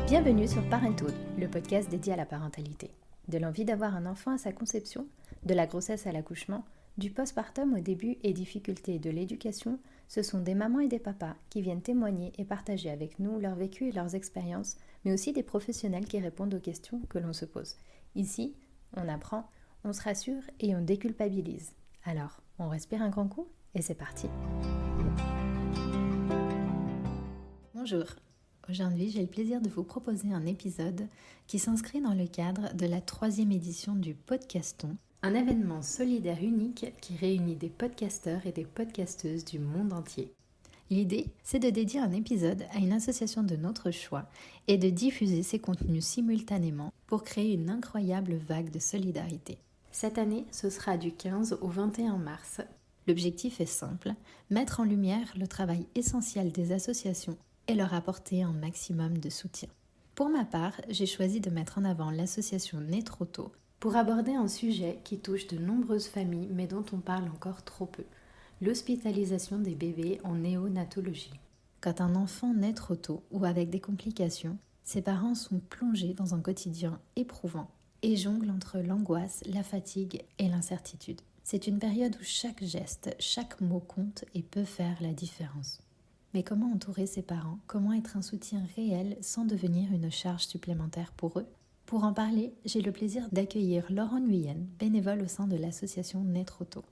Bienvenue sur Parenthood, le podcast dédié à la parentalité. De l'envie d'avoir un enfant à sa conception, de la grossesse à l'accouchement, du postpartum au début et difficultés de l'éducation, ce sont des mamans et des papas qui viennent témoigner et partager avec nous leur vécu et leurs expériences, mais aussi des professionnels qui répondent aux questions que l'on se pose. Ici, on apprend, on se rassure et on déculpabilise. Alors, on respire un grand coup et c'est parti. Bonjour. Aujourd'hui, j'ai le plaisir de vous proposer un épisode qui s'inscrit dans le cadre de la 3e édition du Podcaston, un événement solidaire unique qui réunit des podcasteurs et des podcasteuses du monde entier. L'idée, c'est de dédier un épisode à une association de notre choix et de diffuser ces contenus simultanément pour créer une incroyable vague de solidarité. Cette année, ce sera du 15 au 21 mars. L'objectif est simple, mettre en lumière le travail essentiel des associations et leur apporter un maximum de soutien. Pour ma part, j'ai choisi de mettre en avant l'association Né Trop Tôt pour aborder un sujet qui touche de nombreuses familles mais dont on parle encore trop peu, l'hospitalisation des bébés en néonatologie. Quand un enfant naît trop tôt ou avec des complications, ses parents sont plongés dans un quotidien éprouvant et jonglent entre l'angoisse, la fatigue et l'incertitude. C'est une période où chaque geste, chaque mot compte et peut faire la différence. Mais comment entourer ses parents? Comment être un soutien réel sans devenir une charge supplémentaire pour eux? Pour en parler, j'ai le plaisir d'accueillir Laurent Nguyen, bénévole au sein de l'association Né Trop Tôt.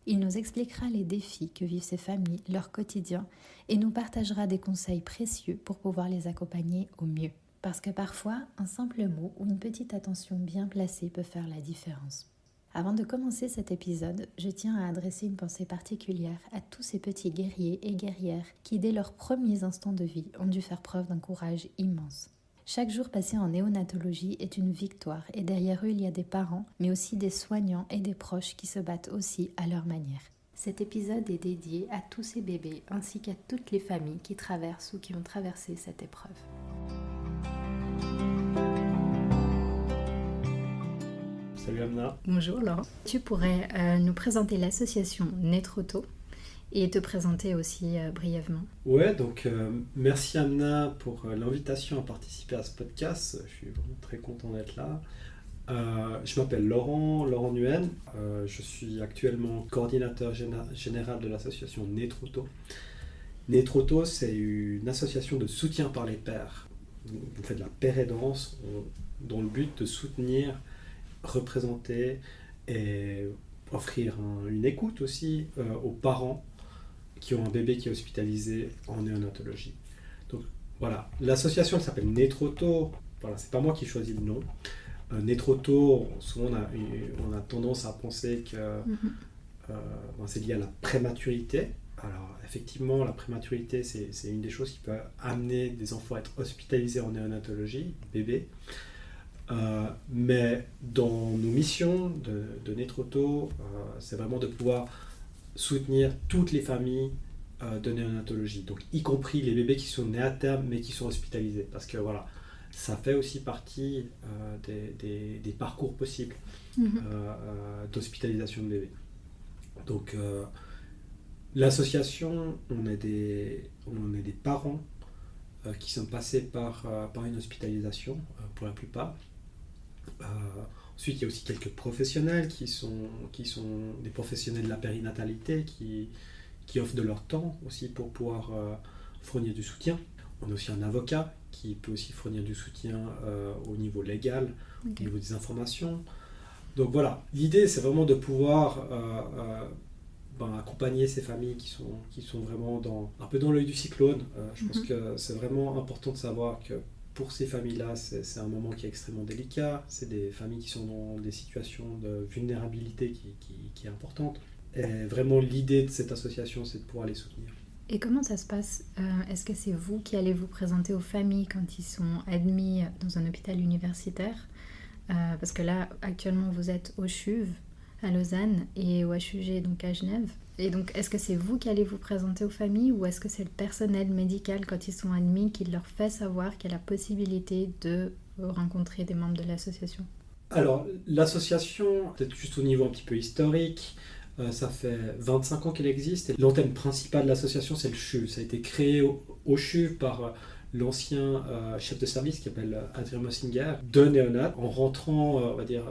Il nous expliquera les défis que vivent ces familles, leur quotidien, et nous partagera des conseils précieux pour pouvoir les accompagner au mieux. Parce que parfois, un simple mot ou une petite attention bien placée peut faire la différence. Avant de commencer cet épisode, je tiens à adresser une pensée particulière à tous ces petits guerriers et guerrières qui, dès leurs premiers instants de vie, ont dû faire preuve d'un courage immense. Chaque jour passé en néonatologie est une victoire et derrière eux il y a des parents, mais aussi des soignants et des proches qui se battent aussi à leur manière. Cet épisode est dédié à tous ces bébés ainsi qu'à toutes les familles qui traversent ou qui ont traversé cette épreuve. Salut Amna. Bonjour Laurent. Tu pourrais nous présenter l'association Né Trop Tôt et te présenter aussi brièvement. Ouais, donc merci Amna pour l'invitation à participer à ce podcast. Je suis vraiment très content d'être là. Je m'appelle Laurent Nguyen. Je suis actuellement coordinateur général de l'association Né Trop Tôt. Né Trop Tôt, c'est une association de soutien par les pairs. On fait de la pérédance dans le but de soutenir, représenter et offrir une écoute aussi aux parents qui ont un bébé qui est hospitalisé en néonatologie. Donc voilà, l'association s'appelle Né Trop Tôt. Voilà, c'est pas moi qui choisis le nom. Né Trop Tôt, souvent on a tendance à penser que c'est lié à la prématurité. Alors effectivement, la prématurité, c'est une des choses qui peut amener des enfants à être hospitalisés en néonatologie, bébés. Mais dans nos missions de Né Trop Tôt, c'est vraiment de pouvoir soutenir toutes les familles de néonatologie, donc y compris les bébés qui sont nés à terme mais qui sont hospitalisés, parce que voilà, ça fait aussi partie des parcours possibles d'hospitalisation de bébés. Donc l'association, on est des parents qui sont passés par une hospitalisation pour la plupart. Ensuite, il y a aussi quelques professionnels qui sont des professionnels de la périnatalité qui offrent de leur temps aussi pour pouvoir fournir du soutien. On a aussi un avocat qui peut aussi fournir du soutien au niveau légal, au niveau des informations. Donc voilà, l'idée c'est vraiment de pouvoir accompagner ces familles qui sont vraiment un peu dans l'œil du cyclone. Je pense que c'est vraiment important de savoir que pour ces familles-là, c'est un moment qui est extrêmement délicat. C'est des familles qui sont dans des situations de vulnérabilité qui est importante. Et vraiment, l'idée de cette association, c'est de pouvoir les soutenir. Et comment ça se passe? Est-ce que c'est vous qui allez vous présenter aux familles quand ils sont admis dans un hôpital universitaire? Parce que là, actuellement, vous êtes au CHUV à Lausanne et au HUG donc à Genève. Et donc, est-ce que c'est vous qui allez vous présenter aux familles ou est-ce que c'est le personnel médical, quand ils sont admis, qui leur fait savoir qu'il y a la possibilité de rencontrer des membres de l'association? Alors, l'association, peut-être juste au niveau un petit peu historique, ça fait 25 ans qu'elle existe. Et l'antenne principale de l'association, c'est le CHUV. Ça a été créé au CHUV par l'ancien chef de service qui s'appelle Adrien Mossinger de Néonat. En rentrant, on va dire,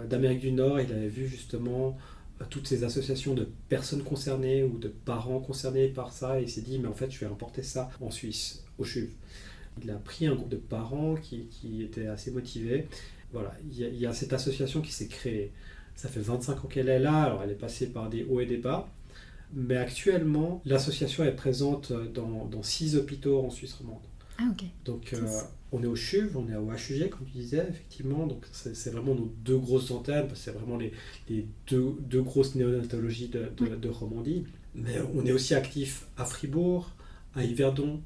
d'Amérique du Nord, il avait vu justement toutes ces associations de personnes concernées ou de parents concernés par ça, et il s'est dit, mais en fait, je vais importer ça en Suisse, au CHUV. Il a pris un groupe de parents qui étaient assez motivés. Voilà, il y a cette association qui s'est créée. Ça fait 25 ans qu'elle est là, alors elle est passée par des hauts et des bas, mais actuellement, l'association est présente dans 6 hôpitaux en Suisse romande. Ah, ok. Donc, on est au CHUV, on est au HUG, comme tu disais, effectivement. Donc, c'est vraiment nos 2 grosses antennes, parce que c'est vraiment les deux grosses néonatologies de Romandie. Mais on est aussi actif à Fribourg, à Yverdon,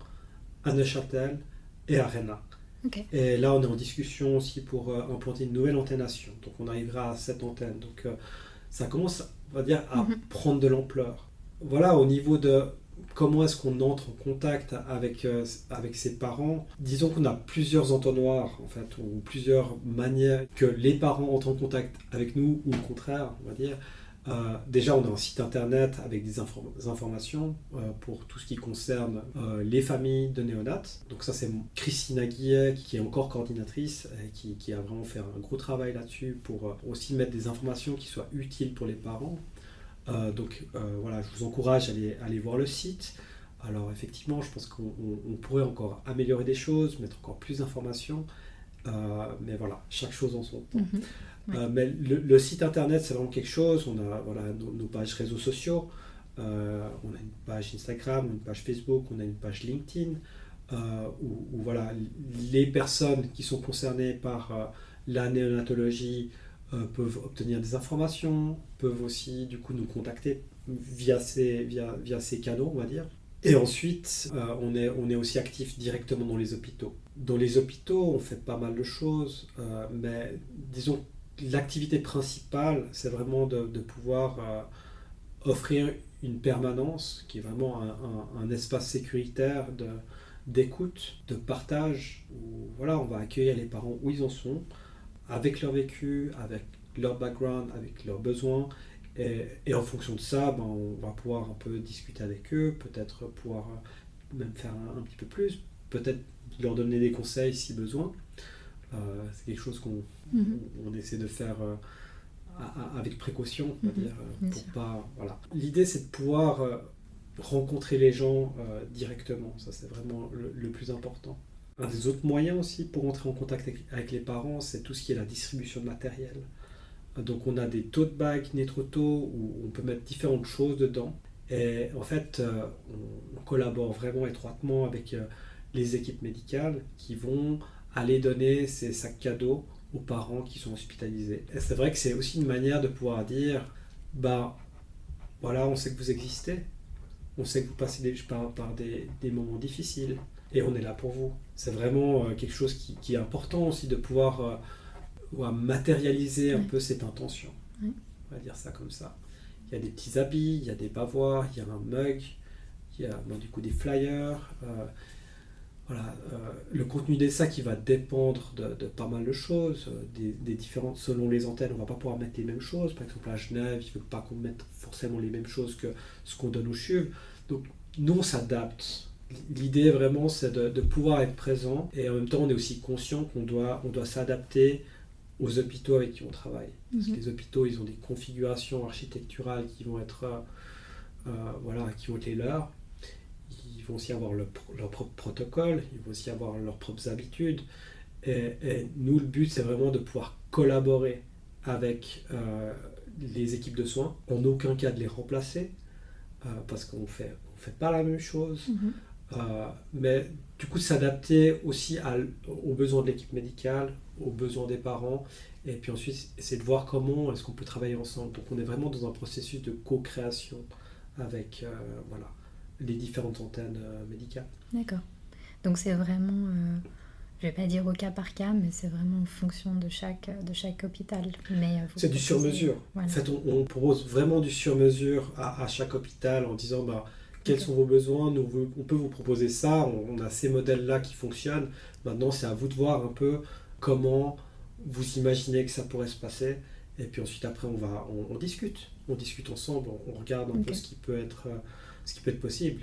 à Neuchâtel et à Rennes. Okay. Et là, on est en discussion aussi pour implanter une nouvelle antenne à Sion. Donc, on arrivera à 7 antennes. Donc, ça commence, on va dire, à prendre de l'ampleur. Voilà, au niveau de comment est-ce qu'on entre en contact avec ses parents, disons qu'on a plusieurs entonnoirs, en fait, ou plusieurs manières que les parents entrent en contact avec nous, ou le contraire, on va dire. Déjà, on a un site internet avec des informations pour tout ce qui concerne les familles de néonates. Donc ça, c'est Christina Guillet, qui est encore coordinatrice, et qui a vraiment fait un gros travail là-dessus pour aussi mettre des informations qui soient utiles pour les parents. Donc voilà, je vous encourage à aller voir le site. Alors effectivement, je pense qu'on pourrait encore améliorer des choses, mettre encore plus d'informations. Mais voilà, chaque chose en son temps. Ouais. Mais le site internet, c'est vraiment quelque chose. On a voilà, nos pages réseaux sociaux. On a une page Instagram, une page Facebook, on a une page LinkedIn. Où voilà, les personnes qui sont concernées par la néonatologie peuvent obtenir des informations, peuvent aussi du coup nous contacter via ces canaux, on va dire. Et ensuite, on est aussi actif directement dans les hôpitaux. Dans les hôpitaux, on fait pas mal de choses, mais disons l'activité principale, c'est vraiment de pouvoir offrir une permanence qui est vraiment un espace sécuritaire d'écoute, de partage, où voilà, on va accueillir les parents où ils en sont, avec leur vécu, avec leur background, avec leurs besoins. Et en fonction de ça, ben, on va pouvoir un peu discuter avec eux, peut-être pouvoir même faire un petit peu plus, peut-être leur donner des conseils si besoin. C'est quelque chose qu'on essaie de faire avec précaution, on va dire, pour pas, voilà. L'idée, c'est de pouvoir rencontrer les gens directement. Ça, c'est vraiment le plus important. Un des autres moyens aussi pour entrer en contact avec les parents, c'est tout ce qui est la distribution de matériel. Donc on a des tote bags Netroto où on peut mettre différentes choses dedans. Et en fait, on collabore vraiment étroitement avec les équipes médicales qui vont aller donner ces sacs cadeaux aux parents qui sont hospitalisés. Et c'est vrai que c'est aussi une manière de pouvoir dire, bah voilà, on sait que vous existez, on sait que vous passez par des moments difficiles et on est là pour vous. C'est vraiment quelque chose qui est important aussi de pouvoir matérialiser un peu cette intention. On va dire ça comme ça. Il y a des petits habits, il y a des bavoirs, il y a un mug, il y a du coup des flyers. Voilà, le contenu des sacs il va dépendre de pas mal de choses, des différentes, selon les antennes, on va pas pouvoir mettre les mêmes choses. Par exemple à Genève, il ne veut pas qu'on mette forcément les mêmes choses que ce qu'on donne au CHUV. Donc nous on s'adapte. L'idée vraiment c'est de pouvoir être présent et en même temps on est aussi conscient qu'on doit s'adapter aux hôpitaux avec qui on travaille. Parce que les hôpitaux, ils ont des configurations architecturales qui vont être, qui vont être les leurs. Ils vont aussi avoir leur propre protocole, ils vont aussi avoir leurs propres habitudes. Et nous, le but, c'est vraiment de pouvoir collaborer avec les équipes de soins. En aucun cas de les remplacer, parce qu'on fait pas la même chose. Mais du coup, s'adapter aussi aux besoins de l'équipe médicale, aux besoins des parents, et puis ensuite essayer de voir comment est-ce qu'on peut travailler ensemble. Donc on est vraiment dans un processus de co-création avec les différentes antennes médicales. D'accord. Donc c'est vraiment, je ne vais pas dire au cas par cas, mais c'est vraiment en fonction de chaque hôpital. Mais c'est du sur-mesure. Voilà. En fait, on propose vraiment du sur-mesure à chaque hôpital en disant quels sont vos besoins, on peut vous proposer ça, on a ces modèles-là qui fonctionnent. Maintenant, c'est à vous de voir un peu comment vous imaginez que ça pourrait se passer. Et puis ensuite, après, on discute. On discute ensemble, on regarde un peu ce qui peut être possible.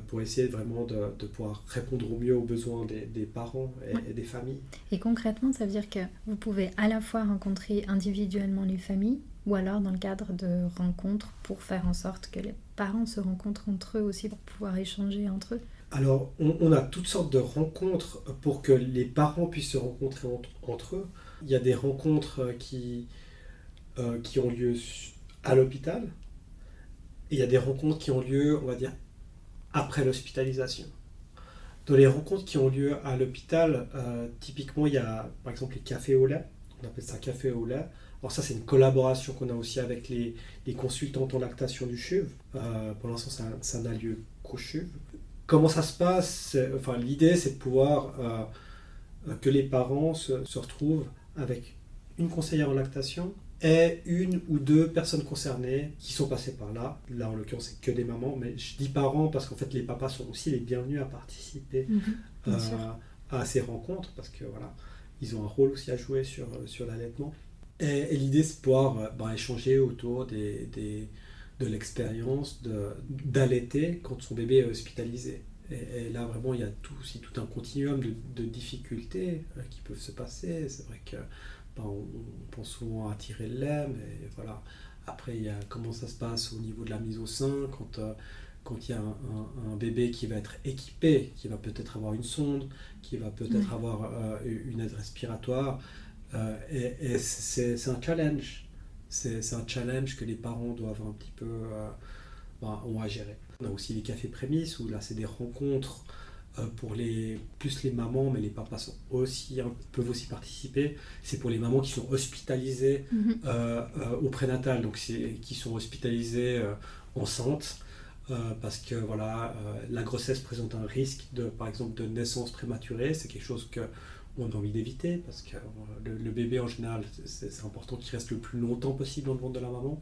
pour essayer vraiment de pouvoir répondre au mieux aux besoins des parents et des familles. Et concrètement, ça veut dire que vous pouvez à la fois rencontrer individuellement les familles ou alors dans le cadre de rencontres pour faire en sorte que les parents se rencontrent entre eux aussi pour pouvoir échanger entre eux. Alors, on a toutes sortes de rencontres pour que les parents puissent se rencontrer entre eux. Il y a des rencontres qui ont lieu à l'hôpital et il y a des rencontres qui ont lieu, on va dire, après l'hospitalisation. Dans les rencontres qui ont lieu à l'hôpital, typiquement, il y a par exemple les cafés au lait. On appelle ça café au lait. Alors ça, c'est une collaboration qu'on a aussi avec les consultantes en lactation du CHUV. Pour l'instant, ça n'a lieu qu'au CHUV. Comment ça se passe? Enfin, l'idée, c'est de pouvoir que les parents se retrouvent avec une conseillère en lactation et une ou deux personnes concernées qui sont passées par là. Là, en l'occurrence, c'est que des mamans, mais je dis parents parce qu'en fait, les papas sont aussi les bienvenus à participer à ces rencontres parce que voilà, ils ont un rôle aussi à jouer sur l'allaitement. Et l'idée, c'est de pouvoir échanger autour de l'expérience d'allaiter quand son bébé est hospitalisé. Et là, vraiment, il y a aussi tout un continuum de difficultés qui peuvent se passer. C'est vrai que on pense souvent à tirer le lait, mais voilà. Après, il y a comment ça se passe au niveau de la mise au sein, quand il y a un bébé qui va être équipé, qui va peut-être avoir une sonde, qui va peut-être avoir une aide respiratoire. Et c'est un challenge. C'est un challenge que les parents doivent un petit peu ont à gérer. On a aussi les cafés prémices où là c'est des rencontres pour plus les mamans, mais les papas peuvent aussi participer. C'est pour les mamans qui sont hospitalisées au prénatal, donc qui sont hospitalisées enceintes. Parce que voilà, la grossesse présente un risque par exemple de naissance prématurée. C'est quelque chose qu'on a envie d'éviter parce que le bébé en général, c'est important qu'il reste le plus longtemps possible dans le ventre de la maman.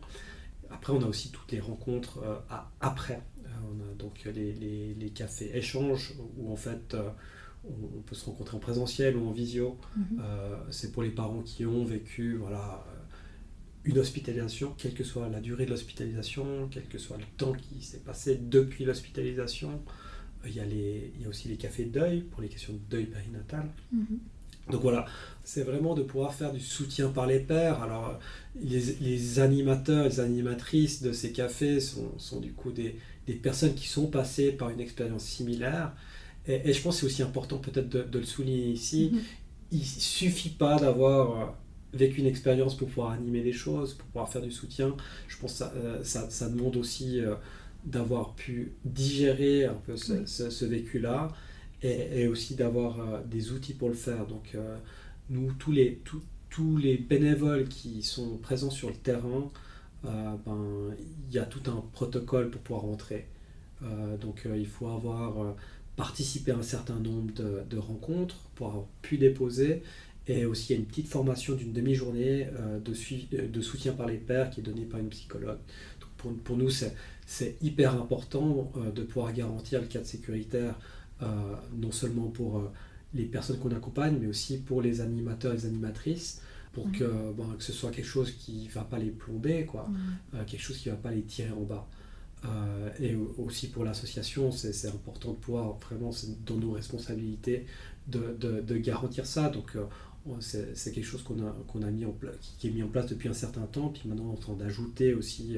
Après, on a aussi toutes les rencontres après. On a donc les cafés échanges où en fait on peut se rencontrer en présentiel ou en visio. C'est pour les parents qui ont vécu une hospitalisation, quelle que soit la durée de l'hospitalisation, quel que soit le temps qui s'est passé depuis l'hospitalisation. Il y a aussi les cafés de deuil pour les questions de deuil périnatal. Donc voilà, c'est vraiment de pouvoir faire du soutien par les pairs. Alors les animateurs, les animatrices de ces cafés sont du coup des personnes qui sont passées par une expérience similaire. Et je pense que c'est aussi important peut-être de le souligner ici. Il ne suffit pas d'avoir vécu une expérience pour pouvoir animer les choses, pour pouvoir faire du soutien. Je pense que ça demande aussi d'avoir pu digérer un peu ce vécu-là. Et aussi d'avoir des outils pour le faire. Donc nous, tous les bénévoles qui sont présents sur le terrain, il y a tout un protocole pour pouvoir entrer. Donc il faut avoir participé à un certain nombre de rencontres pour avoir pu déposer. Et aussi, il y a une petite formation d'une demi-journée de soutien par les pairs qui est donnée par une psychologue. Donc pour nous, c'est hyper important de pouvoir garantir le cadre sécuritaire non seulement pour les personnes qu'on accompagne, mais aussi pour les animateurs et les animatrices, pour que ce soit quelque chose qui ne va pas les plomber, quelque chose qui ne va pas les tirer en bas. Et aussi pour l'association, c'est important de pouvoir, vraiment, c'est dans nos responsabilités, de garantir ça. Donc c'est quelque chose qu'on a mis en place, qui est mis en place depuis un certain temps, puis maintenant on est en train d'ajouter aussi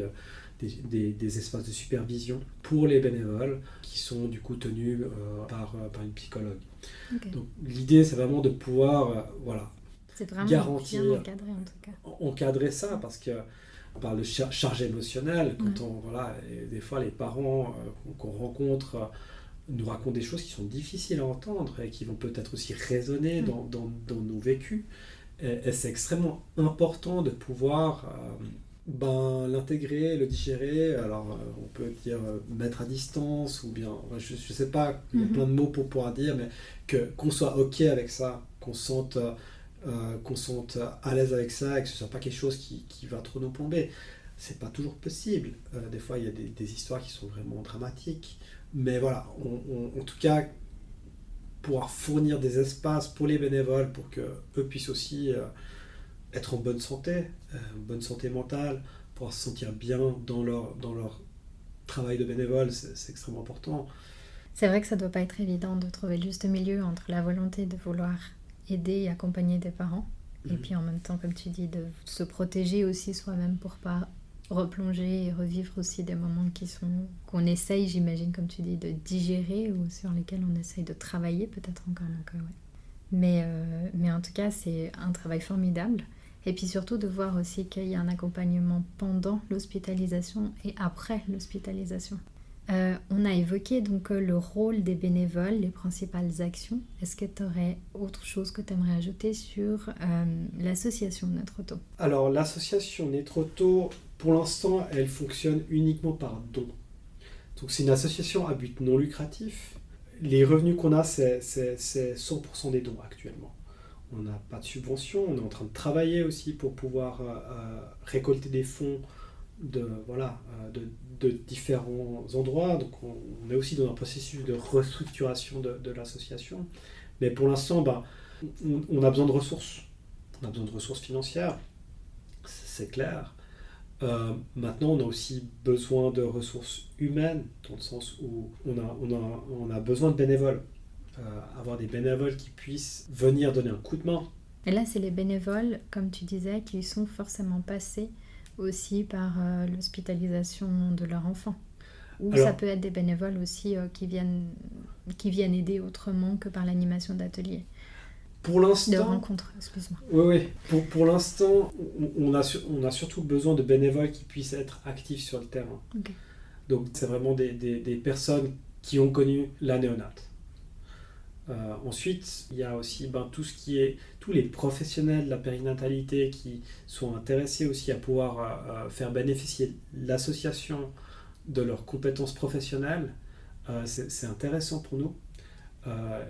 des espaces de supervision pour les bénévoles qui sont du coup tenus par une psychologue. Donc l'idée, c'est vraiment de pouvoir c'est vraiment garantir, bien encadrer en tout cas. Encadrer ça, parce que on parle de charge émotionnelle, quand et des fois les parents qu'on rencontre nous racontent des choses qui sont difficiles à entendre et qui vont peut-être aussi résonner dans nos vécus. Et c'est extrêmement important de pouvoir l'intégrer, le digérer. Alors on peut dire mettre à distance, ou bien, je ne sais pas, il y a plein de mots pour pouvoir dire, mais qu'on soit OK avec ça, qu'on se sente à l'aise avec ça, et que ce ne soit pas quelque chose qui va trop nous plomber. C'est pas toujours possible. Des fois, il y a des histoires qui sont vraiment dramatiques. Mais voilà, en tout cas, pouvoir fournir des espaces pour les bénévoles pour qu'eux puissent aussi être en bonne santé mentale, pouvoir se sentir bien dans leur travail de bénévole, c'est extrêmement important. C'est vrai que ça doit pas être évident de trouver le juste milieu entre la volonté de vouloir aider et accompagner des parents, et puis en même temps, comme tu dis, de se protéger aussi soi-même pour pas replonger et revivre aussi des moments qu'on essaye, j'imagine, comme tu dis, de digérer ou sur lesquels on essaye de travailler peut-être encore. Donc, ouais. Mais en tout cas, c'est un travail formidable. Et puis surtout de voir aussi qu'il y a un accompagnement pendant l'hospitalisation et après l'hospitalisation. On a évoqué donc le rôle des bénévoles, les principales actions. Est-ce que tu aurais autre chose que tu aimerais ajouter sur l'association Notre-Auto ? Alors l'association Notre-Auto, pour l'instant, elle fonctionne uniquement par don. Donc c'est une association à but non lucratif. Les revenus qu'on a, c'est 100% des dons actuellement. On n'a pas de subvention, on est en train de travailler aussi pour pouvoir récolter des fonds de différents endroits. Donc on est aussi dans un processus de restructuration de l'association. Mais pour l'instant, on a besoin de ressources. On a besoin de ressources financières, c'est clair. Maintenant, on a aussi besoin de ressources humaines, dans le sens où on a besoin de bénévoles. Avoir des bénévoles qui puissent venir donner un coup de main. Et là, c'est les bénévoles, comme tu disais, qui sont forcément passés aussi par l'hospitalisation de leur enfant. Ou alors, ça peut être des bénévoles aussi qui viennent aider autrement que par l'animation d'ateliers. Pour l'instant, de rencontres, excuse-moi. Oui. Pour l'instant, on a surtout besoin de bénévoles qui puissent être actifs sur le terrain. Okay. Donc, c'est vraiment des personnes qui ont connu la néonate. Ensuite, il y a aussi tous les professionnels de la périnatalité qui sont intéressés aussi à pouvoir faire bénéficier l'association de leurs compétences professionnelles. C'est intéressant pour nous.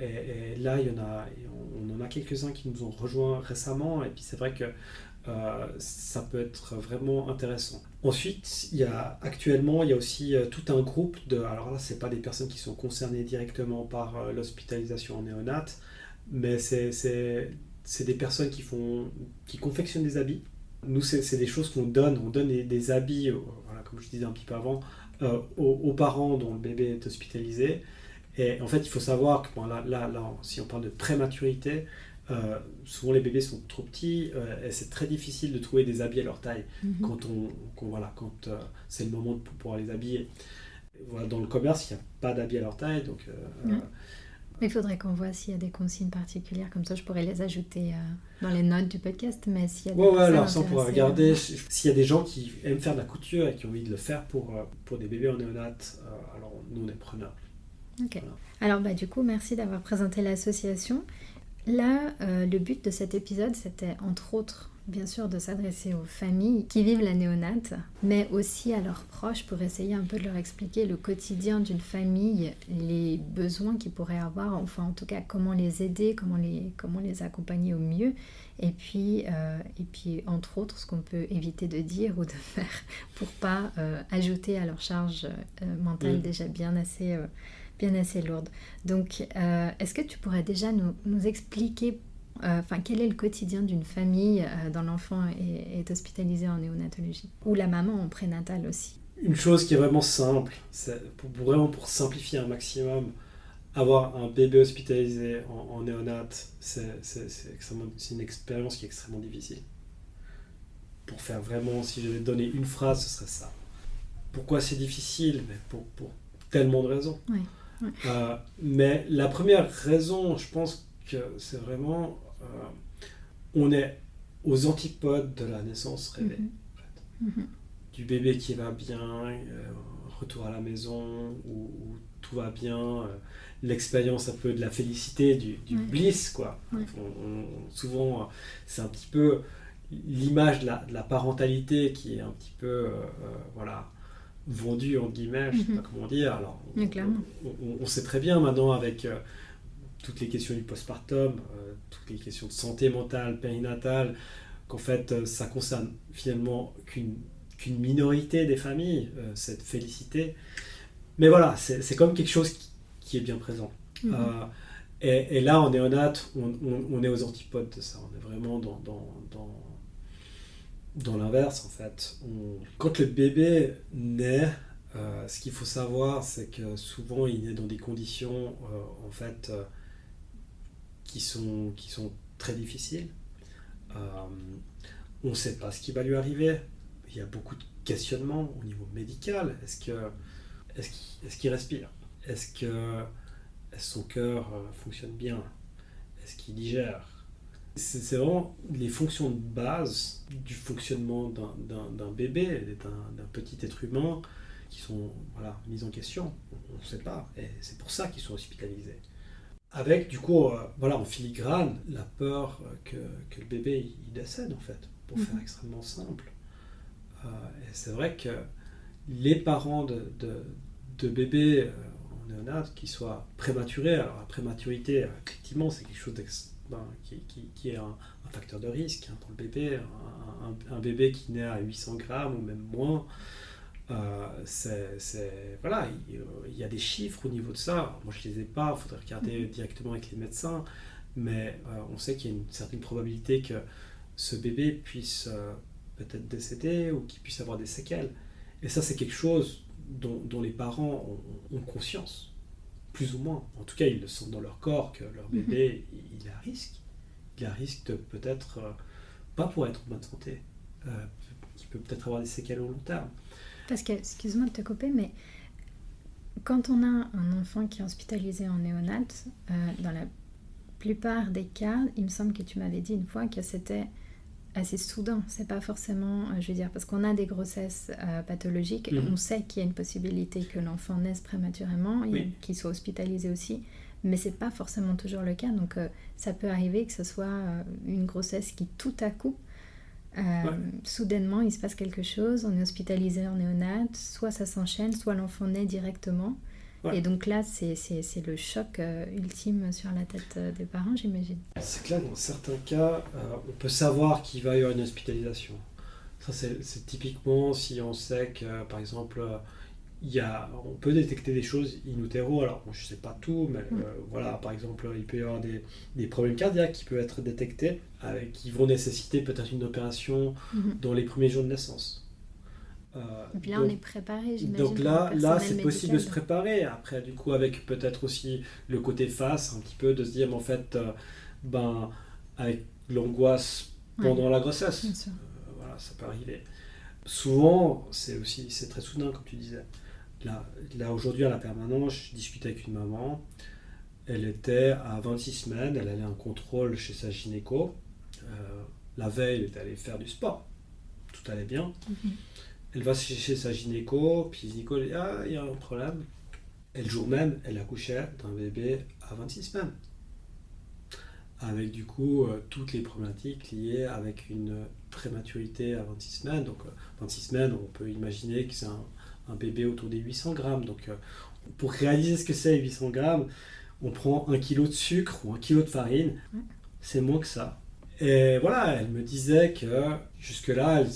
Et là, on en a quelques-uns qui nous ont rejoints récemment, et puis c'est vrai que ça peut être vraiment intéressant. Ensuite, actuellement, il y a aussi tout un groupe alors là, c'est pas des personnes qui sont concernées directement par l'hospitalisation en néonate, mais c'est des personnes qui confectionnent des habits. Nous, c'est des choses qu'on donne. On donne des habits, comme je disais un petit peu avant, aux parents dont le bébé est hospitalisé. Et en fait, il faut savoir que là, si on parle de prématurité, souvent les bébés sont trop petits et c'est très difficile de trouver des habits à leur taille quand c'est le moment de pouvoir les habiller. Voilà, dans le commerce, il n'y a pas d'habits à leur taille. Donc, il faudrait qu'on voit s'il y a des consignes particulières, comme ça je pourrais les ajouter dans les notes du podcast. Mais s'il y a des alors ça on pourra regarder. S'il y a des gens qui aiment faire de la couture et qui ont envie de le faire pour des bébés en néonate, alors nous on est preneurs. Ok. Voilà. Alors du coup, merci d'avoir présenté l'association. Là, le but de cet épisode, c'était entre autres, bien sûr, de s'adresser aux familles qui vivent la néonate, mais aussi à leurs proches pour essayer un peu de leur expliquer le quotidien d'une famille, les besoins qu'ils pourraient avoir, enfin en tout cas comment les aider, comment les accompagner au mieux, et puis entre autres ce qu'on peut éviter de dire ou de faire pour pas ajouter à leur charge mentale déjà bien assez lourde. Donc, est-ce que tu pourrais déjà nous expliquer quel est le quotidien d'une famille dont l'enfant est hospitalisé en néonatologie, ou la maman en prénatal aussi? Une chose qui est vraiment simple, c'est vraiment pour simplifier un maximum, avoir un bébé hospitalisé en néonate, c'est une expérience qui est extrêmement difficile. Pour faire vraiment, si je devais donner une phrase, ce serait ça. Pourquoi c'est difficile? Mais pour tellement de raisons. Oui. Mais la première raison, je pense que c'est vraiment on est aux antipodes de la naissance rêvée. En fait. Du bébé qui va bien, retour à la maison où tout va bien, l'expérience un peu de la félicité, du bliss quoi. Souvent c'est un petit peu l'image de la parentalité qui est un petit peu vendu entre guillemets, je ne sais pas comment dire. Alors, on sait très bien maintenant avec toutes les questions du postpartum, toutes les questions de santé mentale, périnatale, qu'en fait ça concerne finalement qu'une minorité des familles, cette félicité. Mais voilà, c'est comme quelque chose qui est bien présent. Et là, en néonate, on est aux antipodes de ça. On est vraiment dans l'inverse, en fait. Quand le bébé naît, Ce qu'il faut savoir, c'est que souvent il est dans des conditions en fait qui sont très difficiles. Euh, on ne sait pas ce qui va lui arriver. Il y a beaucoup de questionnements au niveau médical. Est-ce qu'il respire? Est-ce que son cœur fonctionne bien? Est-ce qu'il digère? C'est vraiment les fonctions de base du fonctionnement d'un bébé, d'un petit être humain, qui sont mises en question. On ne sait pas. Et c'est pour ça qu'ils sont hospitalisés. Avec, du coup, en filigrane, la peur que le bébé il décède, en fait, pour faire extrêmement simple. Et c'est vrai que les parents de bébés en néonat qui soient prématurés, alors la prématurité, effectivement, c'est quelque chose qui est un facteur de risque pour le bébé. Un bébé qui naît à 800 grammes ou même moins, il y a des chiffres au niveau de ça. Moi, je ne les ai pas, il faudrait regarder directement avec les médecins, mais on sait qu'il y a une certaine probabilité que ce bébé puisse peut-être décéder ou qu'il puisse avoir des séquelles. Et ça, c'est quelque chose dont les parents ont conscience, plus ou moins. En tout cas, ils le sentent dans leur corps que leur bébé, il est à risque. Il est à risque de peut-être, pas pour être en bonne santé, qui peut peut-être avoir des séquelles au long terme. Parce que, excuse-moi de te couper, mais quand on a un enfant qui est hospitalisé en néonat, dans la plupart des cas, il me semble que tu m'avais dit une fois que c'était assez soudain. C'est pas forcément, je veux dire, parce qu'on a des grossesses pathologiques, on sait qu'il y a une possibilité que l'enfant naisse prématurément et qu'il soit hospitalisé aussi, mais c'est pas forcément toujours le cas. Donc ça peut arriver que ce soit une grossesse qui tout à coup soudainement il se passe quelque chose, on est hospitalisé en néonat, soit ça s'enchaîne, soit l'enfant naît directement. Et donc là, c'est le choc ultime sur la tête des parents, j'imagine. C'est clair, dans certains cas, on peut savoir qu'il va y avoir une hospitalisation. Ça, c'est typiquement si on sait que, par exemple, on peut détecter des choses in utero. Alors, je ne sais pas tout, mais par exemple, il peut y avoir des problèmes cardiaques qui peuvent être détectés, qui vont nécessiter peut-être une opération dans les premiers jours de naissance. Et puis là, on est préparé, j'imagine. Donc là c'est possible de se préparer. Après, du coup, avec peut-être aussi le côté face, un petit peu, de se dire, mais en fait, avec l'angoisse pendant la grossesse, ça peut arriver. Souvent, c'est très soudain, comme tu disais. Là aujourd'hui, à la permanence, je discutais avec une maman. Elle était à 26 semaines, elle allait à un contrôle chez sa gynéco. La veille, elle est allée faire du sport. Tout allait bien. Elle va chez sa gynéco, puis gynéco dit il y a un problème. Et le jour même, elle accouchait d'un bébé à 26 semaines. Avec du coup toutes les problématiques liées avec une prématurité à 26 semaines. Donc 26 semaines, on peut imaginer que c'est un bébé autour des 800 grammes. Donc pour réaliser ce que c'est 800 grammes, on prend 1 kilo de sucre ou 1 kilo de farine. C'est moins que ça. Et voilà, elle me disait que jusque-là, elle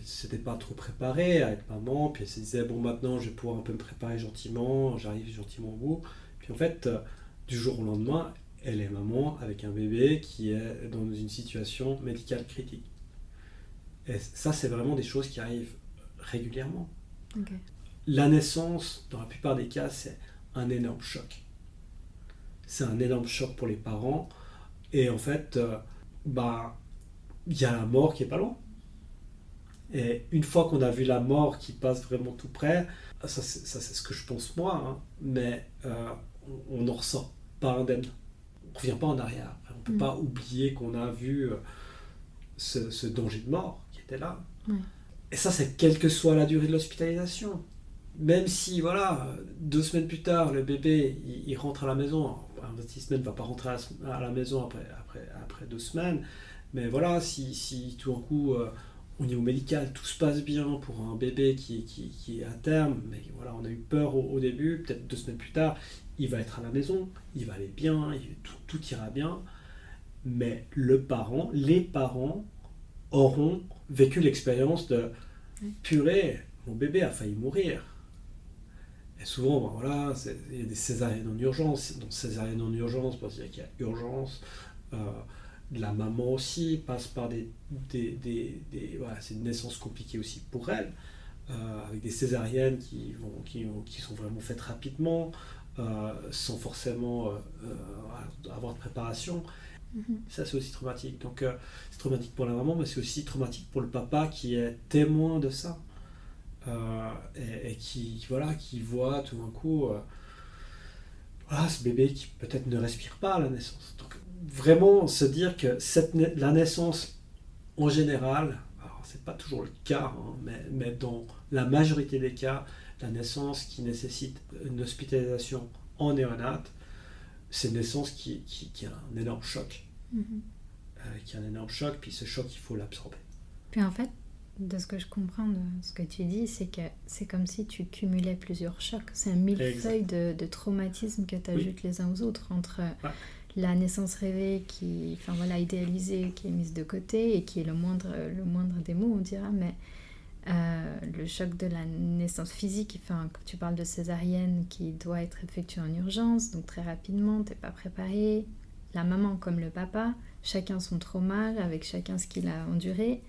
s'était pas trop préparée à être maman, puis elle se disait maintenant je vais pouvoir un peu me préparer gentiment, j'arrive gentiment au bout. Puis en fait, du jour au lendemain, elle est maman avec un bébé qui est dans une situation médicale critique. Et ça, c'est vraiment des choses qui arrivent régulièrement. Okay. La naissance, dans la plupart des cas, c'est un énorme choc. C'est un énorme choc pour les parents. Et en fait, il y a la mort qui est pas loin. Et une fois qu'on a vu la mort qui passe vraiment tout près, ça c'est ce que je pense moi, mais on n'en ressort pas indemne. On ne revient pas en arrière. On ne peut pas oublier qu'on a vu ce danger de mort qui était là. Et ça, c'est quelle que soit la durée de l'hospitalisation. Même si, 2 semaines plus tard, le bébé, il rentre à la maison. 26 semaines ne va pas rentrer à la maison après 2 semaines. Mais si tout d'un coup, au niveau médical, tout se passe bien pour un bébé qui est à terme, mais on a eu peur au début, peut-être 2 semaines plus tard, il va être à la maison, il va aller bien, tout ira bien. Mais les parents auront vécu l'expérience de purée, mon bébé a failli mourir. Et souvent, il y a des césariennes en urgence. Dans césariennes en urgence, parce qu'il y a urgence. La maman aussi passe par c'est une naissance compliquée aussi pour elle. avec des césariennes qui sont vraiment faites rapidement, sans forcément avoir de préparation. Ça, c'est aussi traumatique. Donc, c'est traumatique pour la maman, mais c'est aussi traumatique pour le papa qui est témoin de ça. Et qui voit tout d'un coup ce bébé qui peut-être ne respire pas à la naissance. Donc, vraiment se dire que la naissance en général, alors c'est pas toujours le cas, mais dans la majorité des cas, la naissance qui nécessite une hospitalisation en néonate, c'est une naissance qui a un énorme choc. Qui a un énorme choc, puis ce choc, il faut l'absorber. Puis en fait, de ce que je comprends de ce que tu dis, c'est que c'est comme si tu cumulais plusieurs chocs. C'est un millefeuille de traumatismes que tu ajoutes les uns aux autres, entre la naissance rêvée, idéalisée, qui est mise de côté et qui est le moindre des mots, on dira, mais le choc de la naissance physique, quand tu parles de césarienne qui doit être effectuée en urgence, donc très rapidement, t'es pas préparé. La maman comme le papa, chacun son trauma, avec chacun ce qu'il a enduré.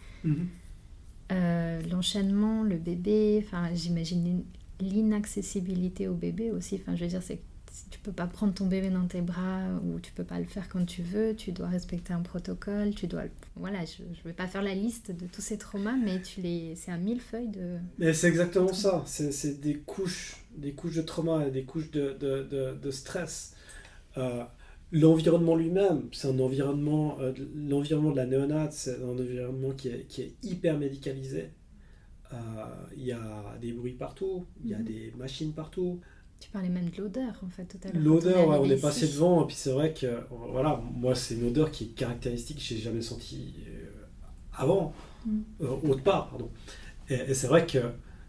L'enchaînement, le bébé, j'imagine l'inaccessibilité au bébé aussi. Je veux dire, c'est tu peux pas prendre ton bébé dans tes bras ou tu peux pas le faire quand tu veux. Tu dois respecter un protocole. Voilà, je vais pas faire la liste de tous ces traumas, mais c'est un millefeuille de. Mais c'est exactement ça. C'est des couches de trauma, des couches de stress. L'environnement lui-même, c'est un environnement, l'environnement de la néonate, c'est un environnement qui est hyper médicalisé. Il y a des bruits partout, il y a des machines partout. Tu parlais même de l'odeur, en fait, tout à l'heure. L'odeur, on est passé devant, et puis c'est vrai que, moi, c'est une odeur qui est caractéristique, que j'ai jamais sentie avant, autre part, pardon. Et c'est vrai que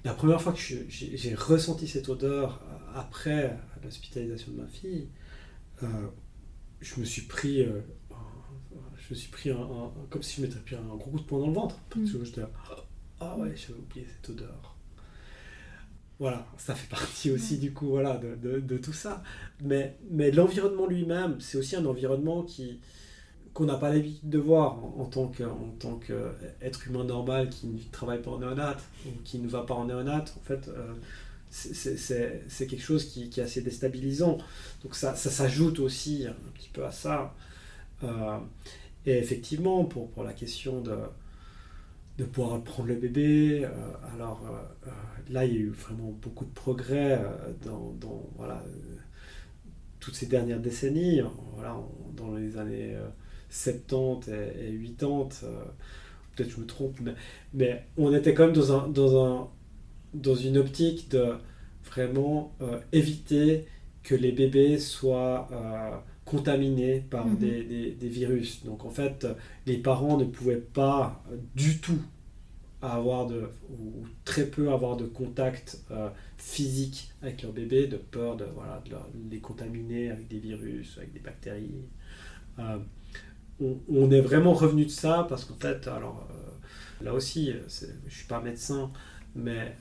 la première fois que j'ai ressenti cette odeur après l'hospitalisation de ma fille, je me suis pris comme si je m'étais pris un gros coup de poing dans le ventre. Parce que j'étais là, j'avais oublié cette odeur. Voilà, ça fait partie aussi du coup de tout ça. Mais l'environnement lui-même, c'est aussi un environnement qu'on n'a pas l'habitude de voir en tant qu'être humain normal qui ne travaille pas en néonate ou qui ne va pas en néonate. En fait, c'est quelque chose qui est assez déstabilisant. Donc ça s'ajoute aussi un petit peu à ça. Et effectivement, pour la question de pouvoir prendre le bébé, là il y a eu vraiment beaucoup de progrès dans toutes ces dernières décennies, dans les années 70 et 80, peut-être je me trompe, mais on était quand même dans une optique de vraiment éviter que les bébés soient contaminés par des virus. Donc en fait, les parents ne pouvaient pas du tout ou très peu avoir de contact physique avec leur bébé, de peur de les contaminer avec des virus, avec des bactéries. On est vraiment revenu de ça parce qu'en fait, là aussi, je ne suis pas médecin, mais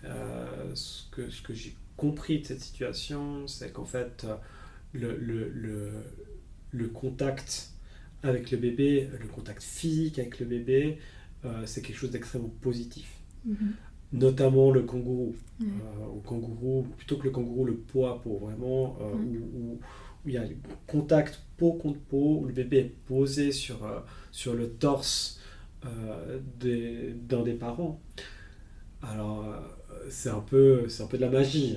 ce que j'ai compris de cette situation, c'est qu'en fait, le contact avec le bébé, le contact physique avec le bébé, c'est quelque chose d'extrêmement positif. Notamment le kangourou. Au kangourou, plutôt que le kangourou, le poids peau, vraiment, où il y a le contact peau contre peau, où le bébé est posé sur le torse d'un des parents. Alors, c'est un peu de la magie.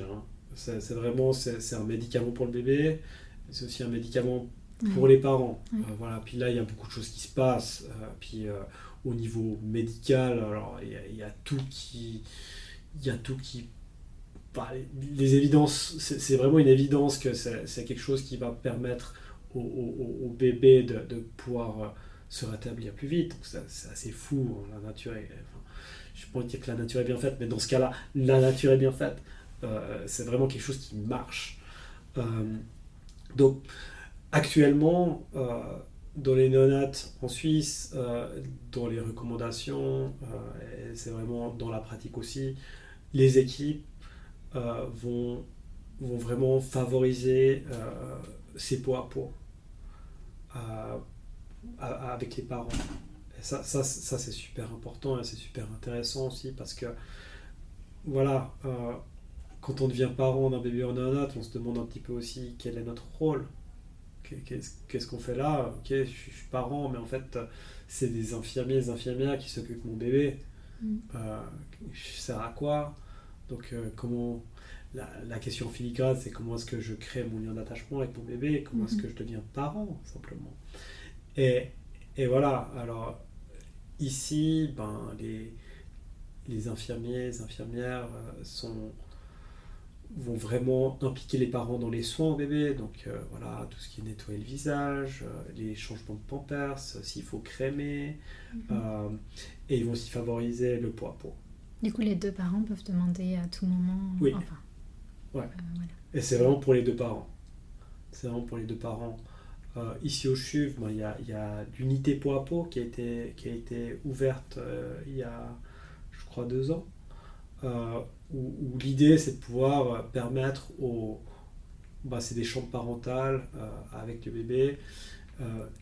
C'est vraiment un médicament pour le bébé, c'est aussi un médicament pour les parents. Puis là, il y a beaucoup de choses qui se passent. Au niveau médical, alors il y a tout qui les évidences, c'est vraiment une évidence que c'est quelque chose qui va permettre au bébé de pouvoir se rétablir plus vite. Donc c'est assez fou. La nature je ne peux pas dire que la nature est bien faite, mais dans ce cas-là, la nature est bien faite. C'est vraiment quelque chose qui marche. Donc actuellement, dans les néonates en Suisse, dans les recommandations, et c'est vraiment dans la pratique aussi, les équipes vont vraiment favoriser ces peau à peau avec les parents. Et ça c'est super important et c'est super intéressant aussi parce que voilà, quand on devient parent d'un bébé en néonat, on se demande un petit peu aussi quel est notre rôle. Qu'est-ce qu'on fait là? Ok, je suis parent, mais en fait, c'est des infirmiers, des infirmières qui s'occupent de mon bébé. Euh, je sers à quoi? Donc, comment la question filigrane, c'est comment est-ce que je crée mon lien d'attachement avec mon bébé? Comment est-ce que je deviens parent, simplement? Et, et voilà, alors ici, les infirmiers, les infirmières vont vraiment impliquer les parents dans les soins au bébé, donc voilà, tout ce qui est nettoyer le visage, les changements de pampers, s'il faut crémer, et ils vont aussi favoriser le pot à pot. Du coup, les deux parents peuvent demander à tout moment. Oui. Enfin. Ouais. Voilà. Et c'est vraiment pour les deux parents. C'est vraiment pour les deux parents. Ici au CHUV, il y a l'unité pot à pot qui a été ouverte il y a, je crois, 2 ans. Où l'idée c'est de pouvoir permettre c'est des chambres parentales avec le bébé,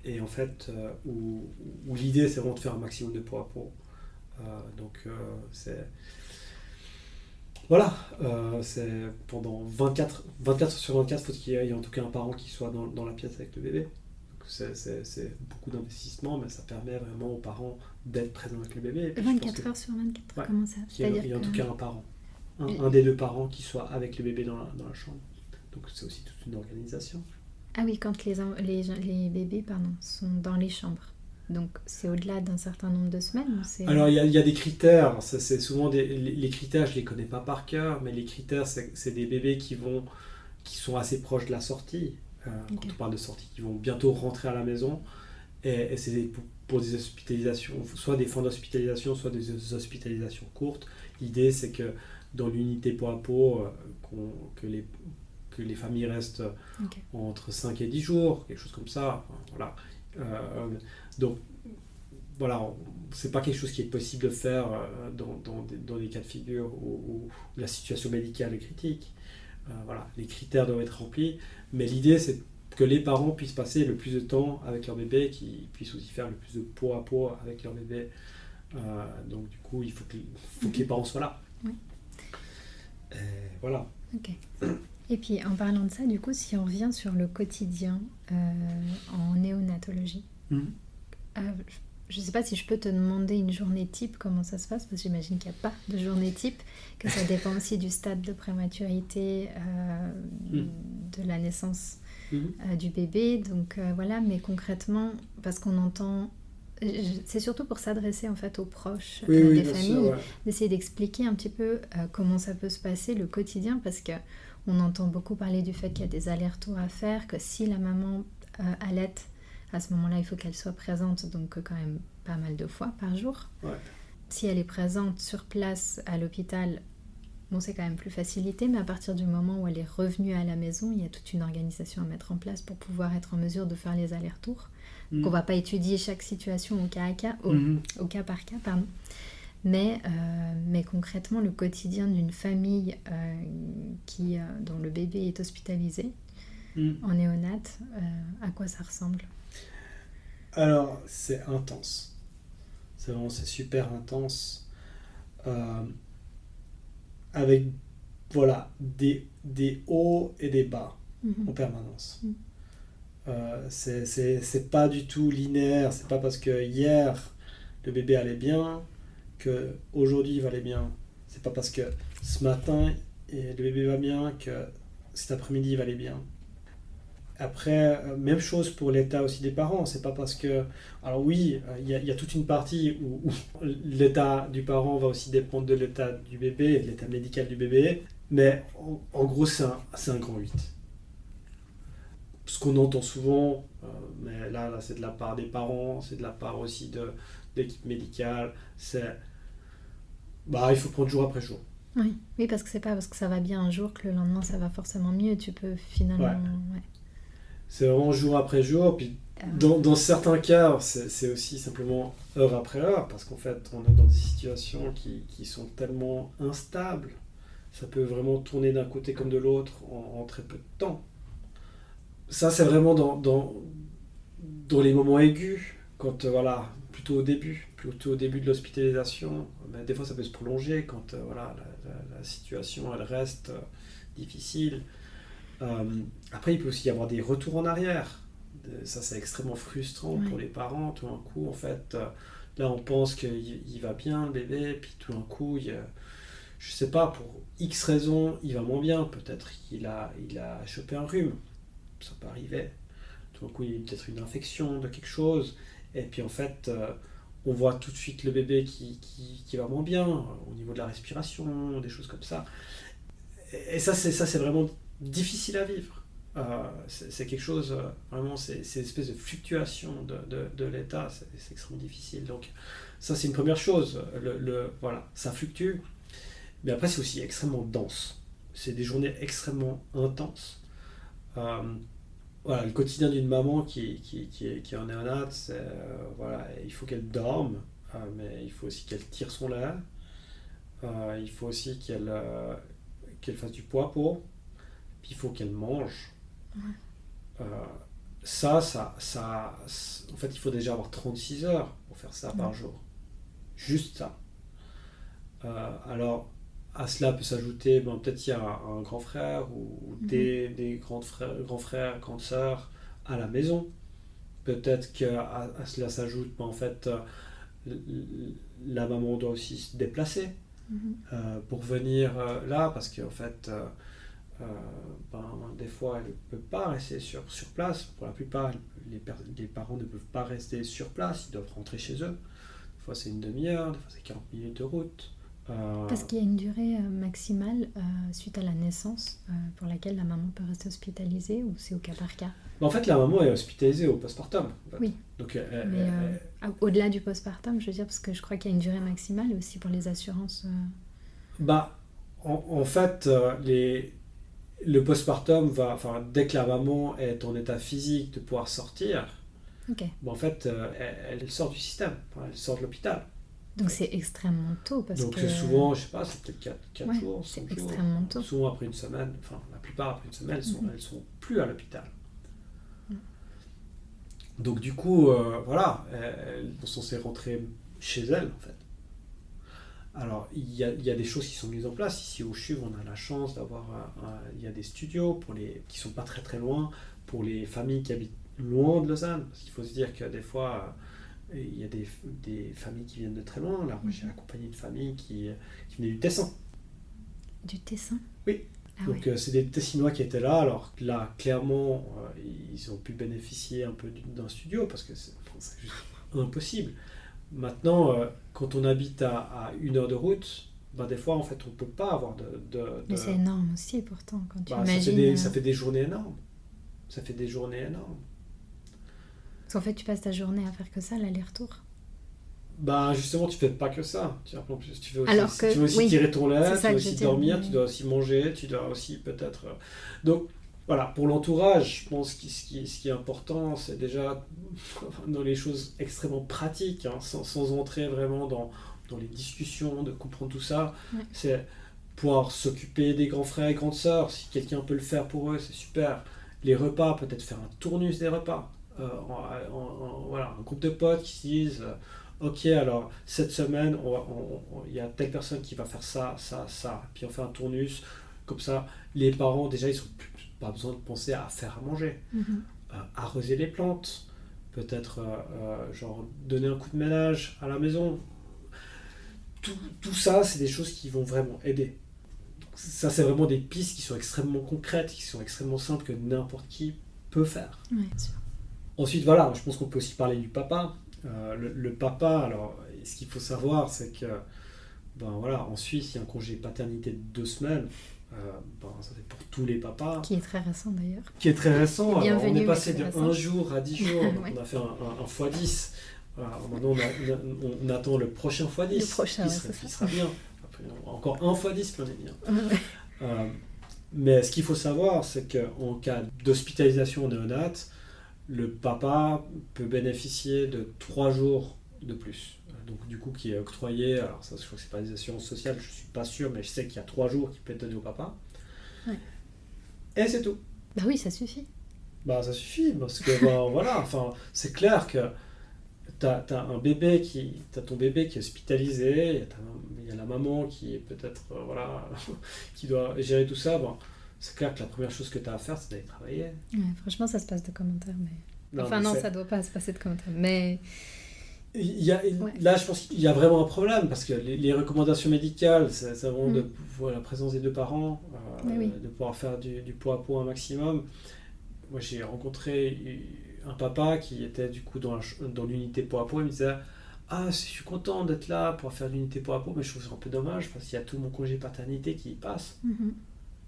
et en fait où l'idée c'est vraiment de faire un maximum de pot à pot. C'est voilà, c'est pendant 24 sur 24, faut qu'il y ait en tout cas un parent qui soit dans la pièce avec le bébé. Donc c'est beaucoup d'investissement, mais ça permet vraiment aux parents d'être présents avec le bébé. 24 heures sur 24, ouais. Comment ça? Il y a en tout cas un parent. Un des deux parents qui soit avec le bébé dans la chambre. Donc c'est aussi toute une organisation. Ah oui, quand les bébés sont dans les chambres. Donc c'est au-delà d'un certain nombre de semaines ou c'est... Alors il y a des critères. C'est souvent les critères, je ne les connais pas par cœur, mais les critères, c'est des bébés qui sont assez proches de la sortie. Quand on parle de sortie, qui vont bientôt rentrer à la maison. Et c'est pour des hospitalisations, soit des fins d'hospitalisation, soit des hospitalisations courtes. L'idée, c'est que dans l'unité pot à pot, que les familles restent entre 5 et 10 jours, quelque chose comme ça. Voilà. Donc, voilà, c'est pas quelque chose qui est possible de faire dans des cas de figure où la situation médicale est critique. Voilà, les critères doivent être remplis, mais l'idée, c'est que les parents puissent passer le plus de temps avec leur bébé, qu'ils puissent aussi faire le plus de pot à pot avec leur bébé. Donc, du coup, il faut que les parents soient là. Oui. Voilà. Ok. Et puis en parlant de ça, du coup, si on revient sur le quotidien en néonatologie, je ne sais pas si je peux te demander une journée type, comment ça se passe, parce que j'imagine qu'il n'y a pas de journée type, que ça dépend aussi du stade de prématurité, de la naissance du bébé. Donc voilà, mais concrètement, parce qu'on entend... C'est surtout pour s'adresser en fait aux proches des familles, d'essayer d'expliquer un petit peu comment ça peut se passer le quotidien, parce qu'on entend beaucoup parler du fait qu'il y a des allers-retours à faire, que si la maman allaite, à ce moment-là il faut qu'elle soit présente, donc quand même pas mal de fois par jour. Si elle est présente sur place à l'hôpital, bon, c'est quand même plus facilité, mais à partir du moment où elle est revenue à la maison, il y a toute une organisation à mettre en place pour pouvoir être en mesure de faire les allers-retours. Donc on ne va pas étudier chaque situation au cas par cas, pardon. Mais concrètement, le quotidien d'une famille dont le bébé est hospitalisé en néonate, à quoi ça ressemble? Alors, c'est intense. C'est super intense. Avec des hauts et des bas en permanence. C'est pas du tout linéaire. C'est pas parce que hier le bébé allait bien que aujourd'hui il va aller bien. C'est pas parce que ce matin le bébé va bien que cet après-midi il va aller bien. Après, même chose pour l'état aussi des parents. C'est pas parce que... Alors oui, il y a toute une partie où l'état du parent va aussi dépendre de l'état du bébé, de l'état médical du bébé. Mais en gros, c'est un grand 8. Ce qu'on entend souvent, mais là c'est de la part des parents, c'est de la part aussi de l'équipe médicale, c'est... il faut prendre jour après jour. Oui, parce que c'est pas parce que ça va bien un jour que le lendemain ça va forcément mieux. Tu peux finalement... C'est vraiment jour après jour, puis dans certains cas, c'est aussi simplement heure après heure, parce qu'en fait, on est dans des situations qui sont tellement instables, ça peut vraiment tourner d'un côté comme de l'autre en très peu de temps. Ça, c'est vraiment dans les moments aigus, quand, plutôt au début plutôt au début de l'hospitalisation, mais des fois ça peut se prolonger quand la situation elle reste difficile. Après, il peut aussi y avoir des retours en arrière. Ça, c'est extrêmement frustrant pour les parents. Tout d'un coup, en fait, là, on pense qu'il va bien, le bébé, puis tout d'un coup, je sais pas, pour X raisons, il va moins bien. Peut-être qu'il a chopé un rhume. Ça peut arriver. Tout d'un coup, il y a peut-être une infection de quelque chose. Et puis, en fait, on voit tout de suite le bébé qui va moins bien au niveau de la respiration, des choses comme ça. Et ça, c'est vraiment difficile à vivre. C'est quelque chose, vraiment, c'est une espèce de fluctuation de l'état, c'est extrêmement difficile. Donc, ça, c'est une première chose. Voilà, ça fluctue. Mais après, c'est aussi extrêmement dense. C'est des journées extrêmement intenses. Voilà, le quotidien d'une maman qui est en néonate, c'est, voilà, il faut qu'elle dorme, mais il faut aussi qu'elle tire son lait. Il faut aussi qu'elle fasse du poids pour, puis il faut qu'elle mange. Ouais. Ça, en fait, il faut déjà avoir 36 heures pour faire ça par jour. Juste ça. Alors, à cela peut s'ajouter, peut-être il y a un grand frère ou des grands frères, grandes sœurs à la maison. Peut-être qu'à cela s'ajoute, en fait, la maman doit aussi se déplacer pour venir là, parce qu'en fait, des fois, elle ne peut pas rester sur place. Pour la plupart, les parents ne peuvent pas rester sur place, ils doivent rentrer chez eux. Des fois, c'est une demi-heure, des fois, c'est 40 minutes de route. Parce qu'il y a une durée maximale suite à la naissance pour laquelle la maman peut rester hospitalisée, ou c'est au cas par cas? En fait, la maman est hospitalisée au postpartum. En fait. Oui. Donc, au-delà du postpartum, je veux dire, parce que je crois qu'il y a une durée maximale aussi pour les assurances. En fait, le postpartum dès que la maman est en état physique de pouvoir sortir, en fait, elle sort du système, elle sort de l'hôpital. Donc c'est extrêmement tôt. Donc c'est souvent, je sais pas, c'est peut-être 4 jours, 5 c'est extrêmement tôt. Souvent après une semaine, la plupart après une semaine, elles sont plus à l'hôpital. Donc du coup, voilà, elles sont censées rentrer chez elles, en fait. Alors, il y a des choses qui sont mises en place. Ici au CHUV, on a la chance d'avoir... il y a des studios qui sont pas très très loin, pour les familles qui habitent loin de Lausanne. Parce qu'il faut se dire que des fois, il y a des familles qui viennent de très loin. Là, moi, j'ai accompagné une famille qui venait du Tessin. Du Tessin? Oui. Donc, c'est des Tessinois qui étaient là. Alors là, clairement, ils ont pu bénéficier un peu d'un studio, parce que c'est juste impossible. Maintenant, quand on habite à 1 heure de route, des fois, en fait, on ne peut pas avoir de... Mais c'est énorme aussi, pourtant, quand tu imagines... Ça fait des journées énormes. Parce qu'en fait, tu passes ta journée à faire que ça, l'aller-retour. Justement, tu ne fais pas que ça. Tu veux aussi tirer ton lait, tu dois aussi dormir, tu dois aussi manger, tu dois aussi peut-être... Donc, voilà, pour l'entourage, je pense que ce qui est important, c'est déjà dans les choses extrêmement pratiques, sans entrer vraiment dans les discussions, de comprendre tout ça. C'est pouvoir s'occuper des grands frères et grandes sœurs. Si quelqu'un peut le faire pour eux, c'est super. Les repas, peut-être faire un tournus des repas. Voilà, un groupe de potes qui se disent ok, alors cette semaine, il y a telle personne qui va faire ça. Puis on fait un tournus. Comme ça, les parents, déjà, ils sont pas besoin de penser à faire à manger, arroser les plantes, peut-être donner un coup de ménage à la maison. Tout ça, c'est des choses qui vont vraiment aider. Ça, c'est vraiment des pistes qui sont extrêmement concrètes, qui sont extrêmement simples, que n'importe qui peut faire. Ouais, bien sûr. Ensuite, voilà, je pense qu'on peut aussi parler du papa. Le papa, alors, ce qu'il faut savoir, c'est que en Suisse, il y a un congé paternité de 2 semaines. Ça c'est pour tous les papas. Qui est très récent d'ailleurs. Qui est très récent. Alors, on est passé de 1 jour à 10 jours. Donc on a fait un x10. Voilà, maintenant on attend le prochain x10. Le prochain, qui sera bien. Après, encore un x10, puis on est bien. Mais ce qu'il faut savoir, c'est qu'en cas d'hospitalisation néonate, le papa peut bénéficier de 3 jours de plus. Donc du coup qui est octroyé, alors ça je crois que c'est pas des assurances sociales, je suis pas sûr, mais je sais qu'il y a 3 jours qui peuvent être donnés au papa. Et c'est tout. Oui, ça suffit. Ça suffit, parce que voilà, c'est clair que t'as ton bébé qui est hospitalisé, il y a la maman qui est peut-être, qui doit gérer tout ça. Bon, c'est clair que la première chose que tu as à faire, c'est d'aller travailler. Ouais, franchement, ça se passe de commentaires, mais... Non, ça doit pas se passer de commentaires, mais... Là, je pense qu'il y a vraiment un problème, parce que les recommandations médicales, c'est vraiment de la présence des deux parents, de pouvoir faire du pot à pot un maximum. Moi, j'ai rencontré un papa qui était du coup dans l'unité pot à pot. Il me disait je suis content d'être là pour faire l'unité pot à pot, mais je trouve ça un peu dommage parce qu'il y a tout mon congé paternité qui y passe.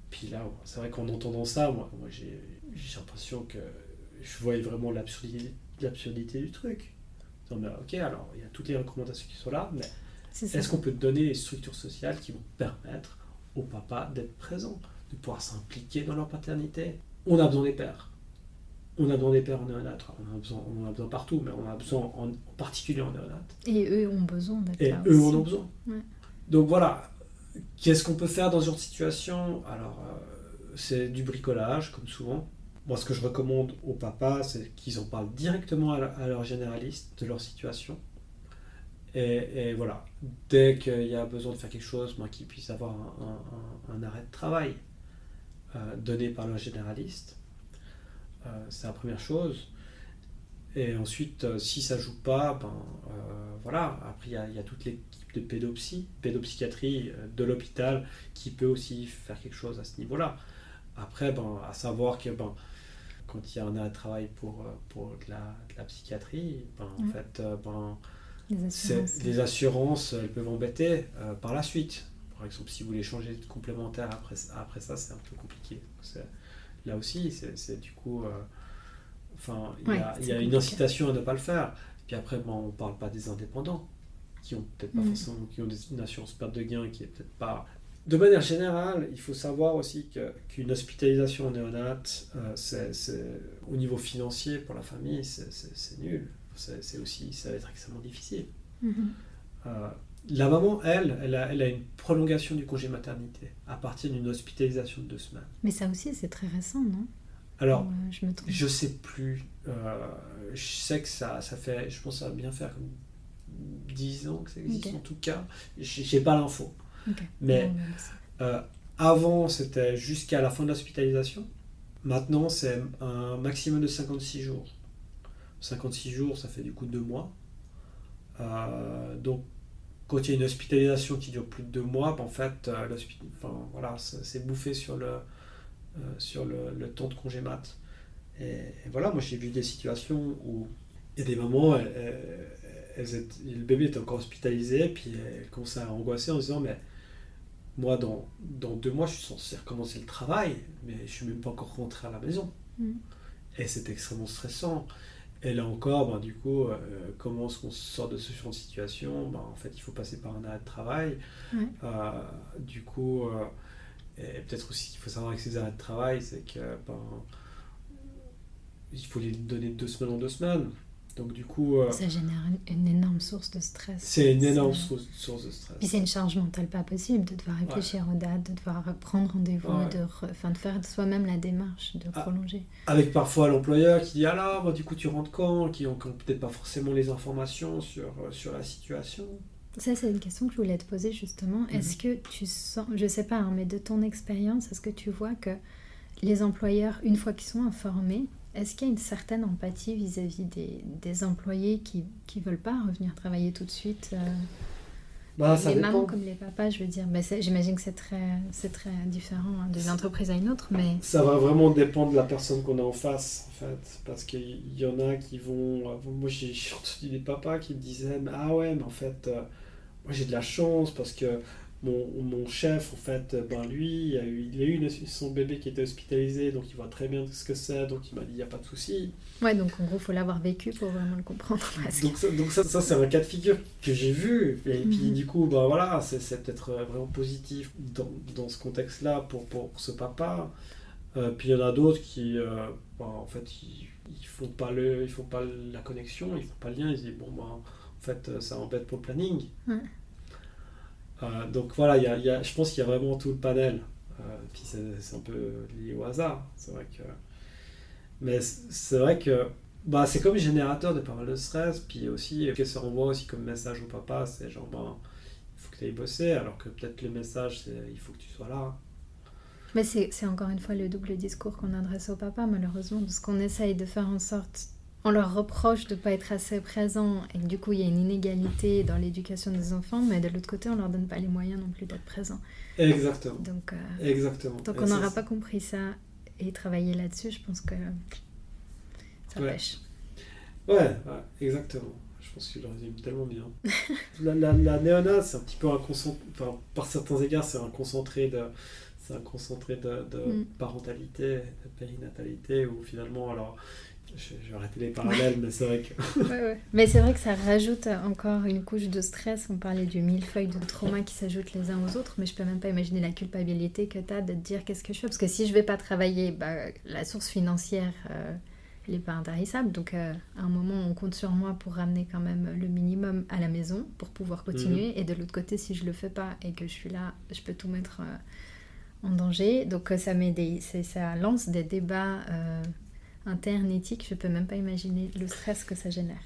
Puis là, c'est vrai qu'en entendant ça, moi j'ai l'impression que je voyais vraiment l'absurdité du truc. Non, mais ok, alors il y a toutes les recommandations qui sont là, mais est-ce qu'on peut donner les structures sociales qui vont permettre aux papas d'être présents, de pouvoir s'impliquer dans leur paternité? On a besoin des pères. On a besoin des pères en néonat. On en a besoin partout, mais on en a besoin en particulier en néonat. Et eux ont besoin d'être là aussi. Et eux en ont besoin. Ouais. Donc voilà, qu'est-ce qu'on peut faire dans ce genre de situation? Alors, c'est du bricolage, comme souvent. Moi, ce que je recommande aux papas, c'est qu'ils en parlent directement à leur généraliste de leur situation. Et voilà, dès qu'il y a besoin de faire quelque chose, qu'ils puissent avoir un arrêt de travail donné par leur généraliste. C'est la première chose. Et ensuite, si ça ne joue pas, après il y a toute l'équipe de pédopsychiatrie de l'hôpital qui peut aussi faire quelque chose à ce niveau-là. Après, à savoir que quand il y a un arrêt de travail pour de la psychiatrie, en fait, les assurances elles peuvent embêter par la suite. Par exemple, si vous voulez changer de complémentaire après ça, c'est un peu compliqué. Là aussi, c'est du coup... il y a une incitation à ne pas le faire. Puis après, on ne parle pas des indépendants, qui ont peut-être pas forcément... qui ont une assurance perte de gain qui est peut-être pas... De manière générale, il faut savoir aussi qu'une hospitalisation en néonate, au niveau financier pour la famille, c'est nul. Ça va être extrêmement difficile. La maman, elle a une prolongation du congé maternité à partir d'une hospitalisation de 2 semaines. Mais ça aussi, c'est très récent, non? Alors, je sais plus. Je sais que ça fait, je pense que ça va bien faire comme 10 ans que ça existe en tout cas. J'ai pas l'info. Mais avant, c'était jusqu'à la fin de l'hospitalisation. Maintenant, c'est un maximum de 56 jours. 56 jours, ça fait du coup 2 mois. Donc, quand il y a une hospitalisation qui dure plus de 2 mois, en fait, c'est bouffé sur le temps de congé mat. Et voilà, moi j'ai vu des situations où il y a des mamans, le bébé était encore hospitalisé, puis elles commençaient à angoisser en disant mais moi dans 2 mois je suis censé recommencer le travail, mais je suis même pas encore rentré à la maison. Et c'est extrêmement stressant. Et là encore, du coup, comment est-ce qu'on sort de ce genre de situation? En fait, il faut passer par un arrêt de travail. Du coup, et peut-être aussi qu'il faut savoir avec ces arrêts de travail, c'est que il faut les donner de 2 semaines en 2 semaines. Donc du coup... ça génère une énorme source de stress. C'est une énorme source de stress. Puis c'est une charge mentale pas possible de devoir réfléchir aux dates, de devoir prendre rendez-vous, de faire soi-même la démarche de prolonger. Avec parfois l'employeur qui dit « Ah là, du coup tu rentres quand ?» qui n'ont peut-être pas forcément les informations sur la situation. Ça, c'est une question que je voulais te poser justement. Est-ce que tu sens, je sais pas, mais de ton expérience, est-ce que tu vois que les employeurs, une fois qu'ils sont informés, est-ce qu'il y a une certaine empathie vis-à-vis des employés qui ne veulent pas revenir travailler tout de suite ça les dépend. mamans comme les papas, je veux dire. J'imagine que c'est très différent d'une entreprise à une autre, mais... Ça va vraiment dépendre de la personne qu'on a en face, en fait. Parce qu'il y en a qui vont... Moi, j'ai entendu des papas qui me disaient « Ah ouais, mais en fait, moi j'ai de la chance parce que mon chef, en fait, lui, il a eu son bébé qui était hospitalisé, donc il voit très bien ce que c'est, donc il m'a dit, il n'y a pas de souci. » Ouais, donc en gros, il faut l'avoir vécu pour vraiment le comprendre. Donc ça, c'est un cas de figure que j'ai vu, et puis du coup, c'est peut-être vraiment positif dans ce contexte-là pour ce papa. Puis il y en a d'autres qui, en fait, ils font pas la connexion, ils font pas le lien, ils disent, en fait, ça embête pour le planning. Ouais. Donc voilà, je pense qu'il y a vraiment tout le panel. Puis c'est un peu lié au hasard. C'est vrai que... Mais c'est vrai que Bah, c'est comme générateur de pas mal de stress, puis aussi, qu'elle se renvoie aussi comme message au papa, c'est genre, ben, il faut que tu ailles bosser, alors que peut-être le message, c'est il faut que tu sois là. Mais c'est encore une fois le double discours qu'on adresse au papa, malheureusement, parce qu'on essaye de faire en sorte... On leur reproche de ne pas être assez présents, et que du coup, il y a une inégalité dans l'éducation des enfants, mais de l'autre côté, on leur donne pas les moyens non plus d'être présents. Exactement. Donc, Exactement. tant qu'on n'aura pas compris ça et travaillé là-dessus, je pense que ça pêche. Ouais, exactement. Je pense qu'il le résume tellement bien. la néonate, c'est un petit peu un concentré, enfin, par certains égards, c'est un concentré de parentalité, de périnatalité, où finalement, alors, je vais arrêter les parallèles, mais c'est vrai que... Ouais. Mais c'est vrai que ça rajoute encore une couche de stress. On parlait du millefeuille de trauma qui s'ajoutent les uns aux autres, mais je peux même pas imaginer la culpabilité que tu as de te dire qu'est-ce que je fais. Parce que si je vais pas travailler, la source financière, elle n'est pas intarissable. Donc à un moment, on compte sur moi pour ramener quand même le minimum à la maison pour pouvoir continuer. Et de l'autre côté, si je le fais pas et que je suis là, je peux tout mettre en danger. Donc ça lance des débats internes, éthiques. Je peux même pas imaginer le stress que ça génère.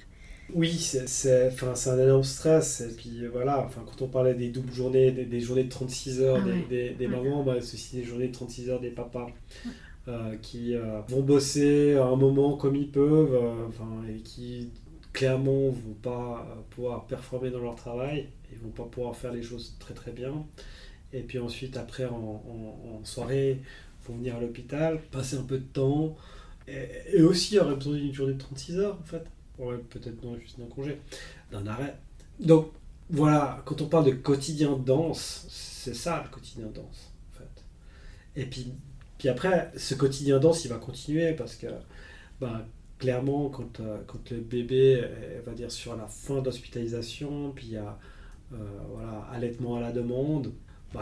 Oui, c'est un énorme stress. Et puis voilà, quand on parlait des doubles journées, des journées de 36 heures des mamans, c'est aussi des journées de 36 heures des papas. Qui vont bosser à un moment comme ils peuvent, et qui clairement vont pas pouvoir performer dans leur travail, ils vont pas pouvoir faire les choses très très bien. Et puis ensuite, après, en soirée, vont venir à l'hôpital, passer un peu de temps, et aussi auraient besoin d'une journée de 36 heures en fait. Ouais, peut-être non, juste d'un congé, d'un arrêt. Donc voilà, quand on parle de quotidien dense, c'est ça le quotidien dense en fait. Et puis après, ce quotidien dense, il va continuer parce que, clairement, quand le bébé va dire sur la fin d'hospitalisation, puis il y a allaitement à la demande,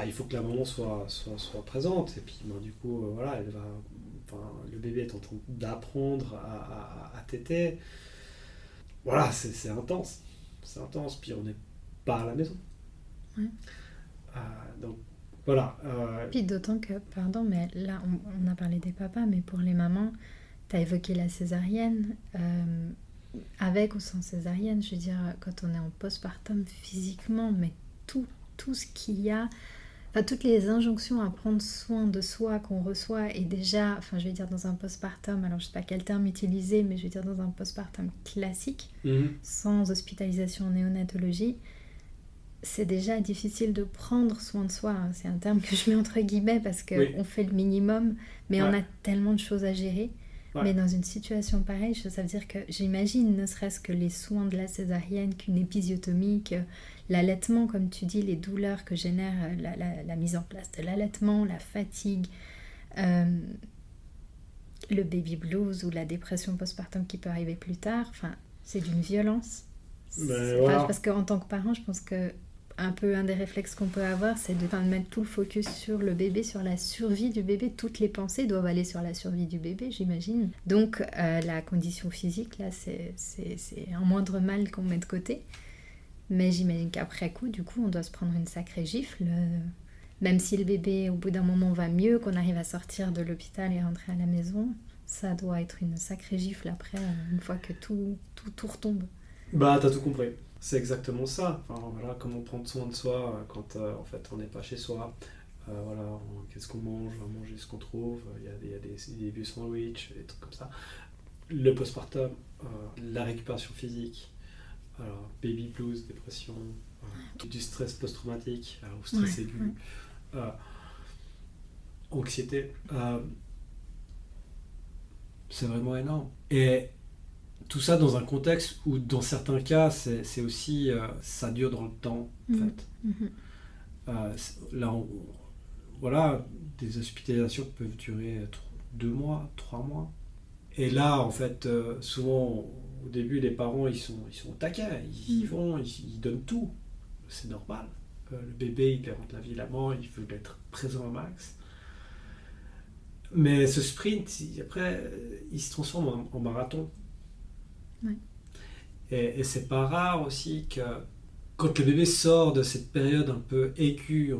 il faut que la maman soit présente. Et puis, du coup, elle va, le bébé est en train d'apprendre à téter. Voilà, c'est intense. C'est intense. Puis on n'est pas à la maison. Ouais. Donc, voilà. Puis d'autant que, pardon, mais là, on a parlé des papas, mais pour les mamans, tu as évoqué la césarienne. Avec ou sans césarienne, je veux dire, quand on est en postpartum physiquement, mais tout ce qu'il y a, toutes les injonctions à prendre soin de soi qu'on reçoit, et déjà, je vais dire dans un postpartum, alors je sais pas quel terme utiliser, mais je vais dire dans un postpartum classique, sans hospitalisation en néonatologie, c'est déjà difficile de prendre soin de soi. C'est un terme que je mets entre guillemets parce qu'on fait le minimum, mais on a tellement de choses à gérer. Ouais. Mais dans une situation pareille, ça veut dire que j'imagine, ne serait-ce que les soins de la césarienne, qu'une épisiotomie, que l'allaitement, comme tu dis, les douleurs que génère la mise en place de l'allaitement, la fatigue, le baby blues ou la dépression postpartum qui peut arriver plus tard, c'est d'une violence. Parce qu'en tant que parent, je pense que un des réflexes qu'on peut avoir, c'est de mettre tout le focus sur le bébé, sur la survie du bébé. Toutes les pensées doivent aller sur la survie du bébé, j'imagine. Donc la condition physique, là, c'est un moindre mal qu'on met de côté. Mais j'imagine qu'après coup, du coup, on doit se prendre une sacrée gifle. Même si le bébé, au bout d'un moment, va mieux, qu'on arrive à sortir de l'hôpital et rentrer à la maison, ça doit être une sacrée gifle après, une fois que tout retombe. T'as tout compris. C'est exactement ça. Comment prendre soin de soi quand en fait on n'est pas chez soi. Qu'est-ce qu'on mange, on va manger ce qu'on trouve. Il y a des vieux sandwichs, des trucs comme ça. Le postpartum, la récupération physique, baby blues, dépression, du stress post-traumatique ou stress aigu, anxiété. C'est vraiment énorme. Et tout ça dans un contexte où, dans certains cas, c'est aussi... ça dure dans le temps, en fait. Là, des hospitalisations peuvent durer 2 mois, 3 mois. Et là, en fait, souvent, au début, les parents, ils sont au taquet. Ils y vont, ils donnent tout. C'est normal. Le bébé, il invente la vie, l'amant, il veut être présent au max. Mais ce sprint, après, il se transforme en marathon. Ouais. Et c'est pas rare aussi que quand le bébé sort de cette période un peu aiguë,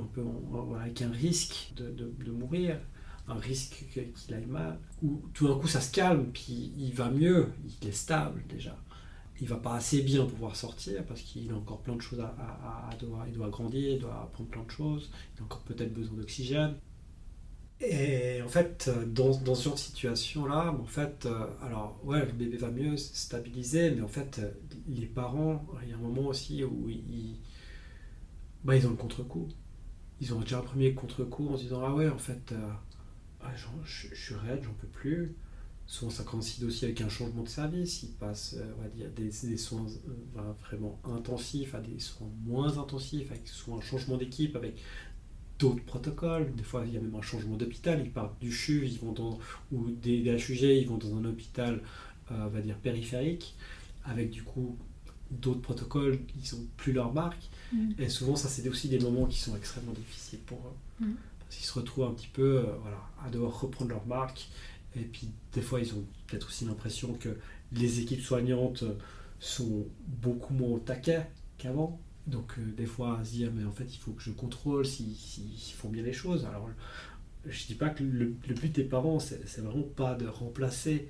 avec un risque de mourir, un risque qu'il aille mal, ou tout d'un coup ça se calme, puis il va mieux, il est stable déjà. Il va pas assez bien pour pouvoir sortir parce qu'il a encore plein de choses il doit grandir, il doit apprendre plein de choses, il a encore peut-être besoin d'oxygène. Et en fait, dans ce genre de situation-là, en fait, alors ouais, le bébé va mieux, c'est stabilisé, mais en fait, les parents, il y a un moment aussi où ils ont le contre-coup. Ils ont déjà un premier contre-coup en se disant ah ouais, en fait, je suis raide, j'en peux plus. Souvent, ça coïncide aussi avec un changement de service. Ils passent, on va dire, des soins vraiment intensifs à des soins moins intensifs, avec souvent un changement d'équipe, avec d'autres protocoles. Des fois, il y a même un changement d'hôpital. Ils partent du CHU, ou des HUG, ils vont dans un hôpital, on va dire, périphérique, avec du coup d'autres protocoles, ils n'ont plus leur marque. Et souvent, ça, c'est aussi des moments qui sont extrêmement difficiles pour eux. Parce qu'ils se retrouvent un petit peu à devoir reprendre leur marque. Et puis, des fois, ils ont peut-être aussi l'impression que les équipes soignantes sont beaucoup moins au taquet qu'avant. Donc, des fois, à se dire, mais en fait, il faut que je contrôle s'ils font bien les choses. Alors, je dis pas que le but des parents, c'est vraiment pas de remplacer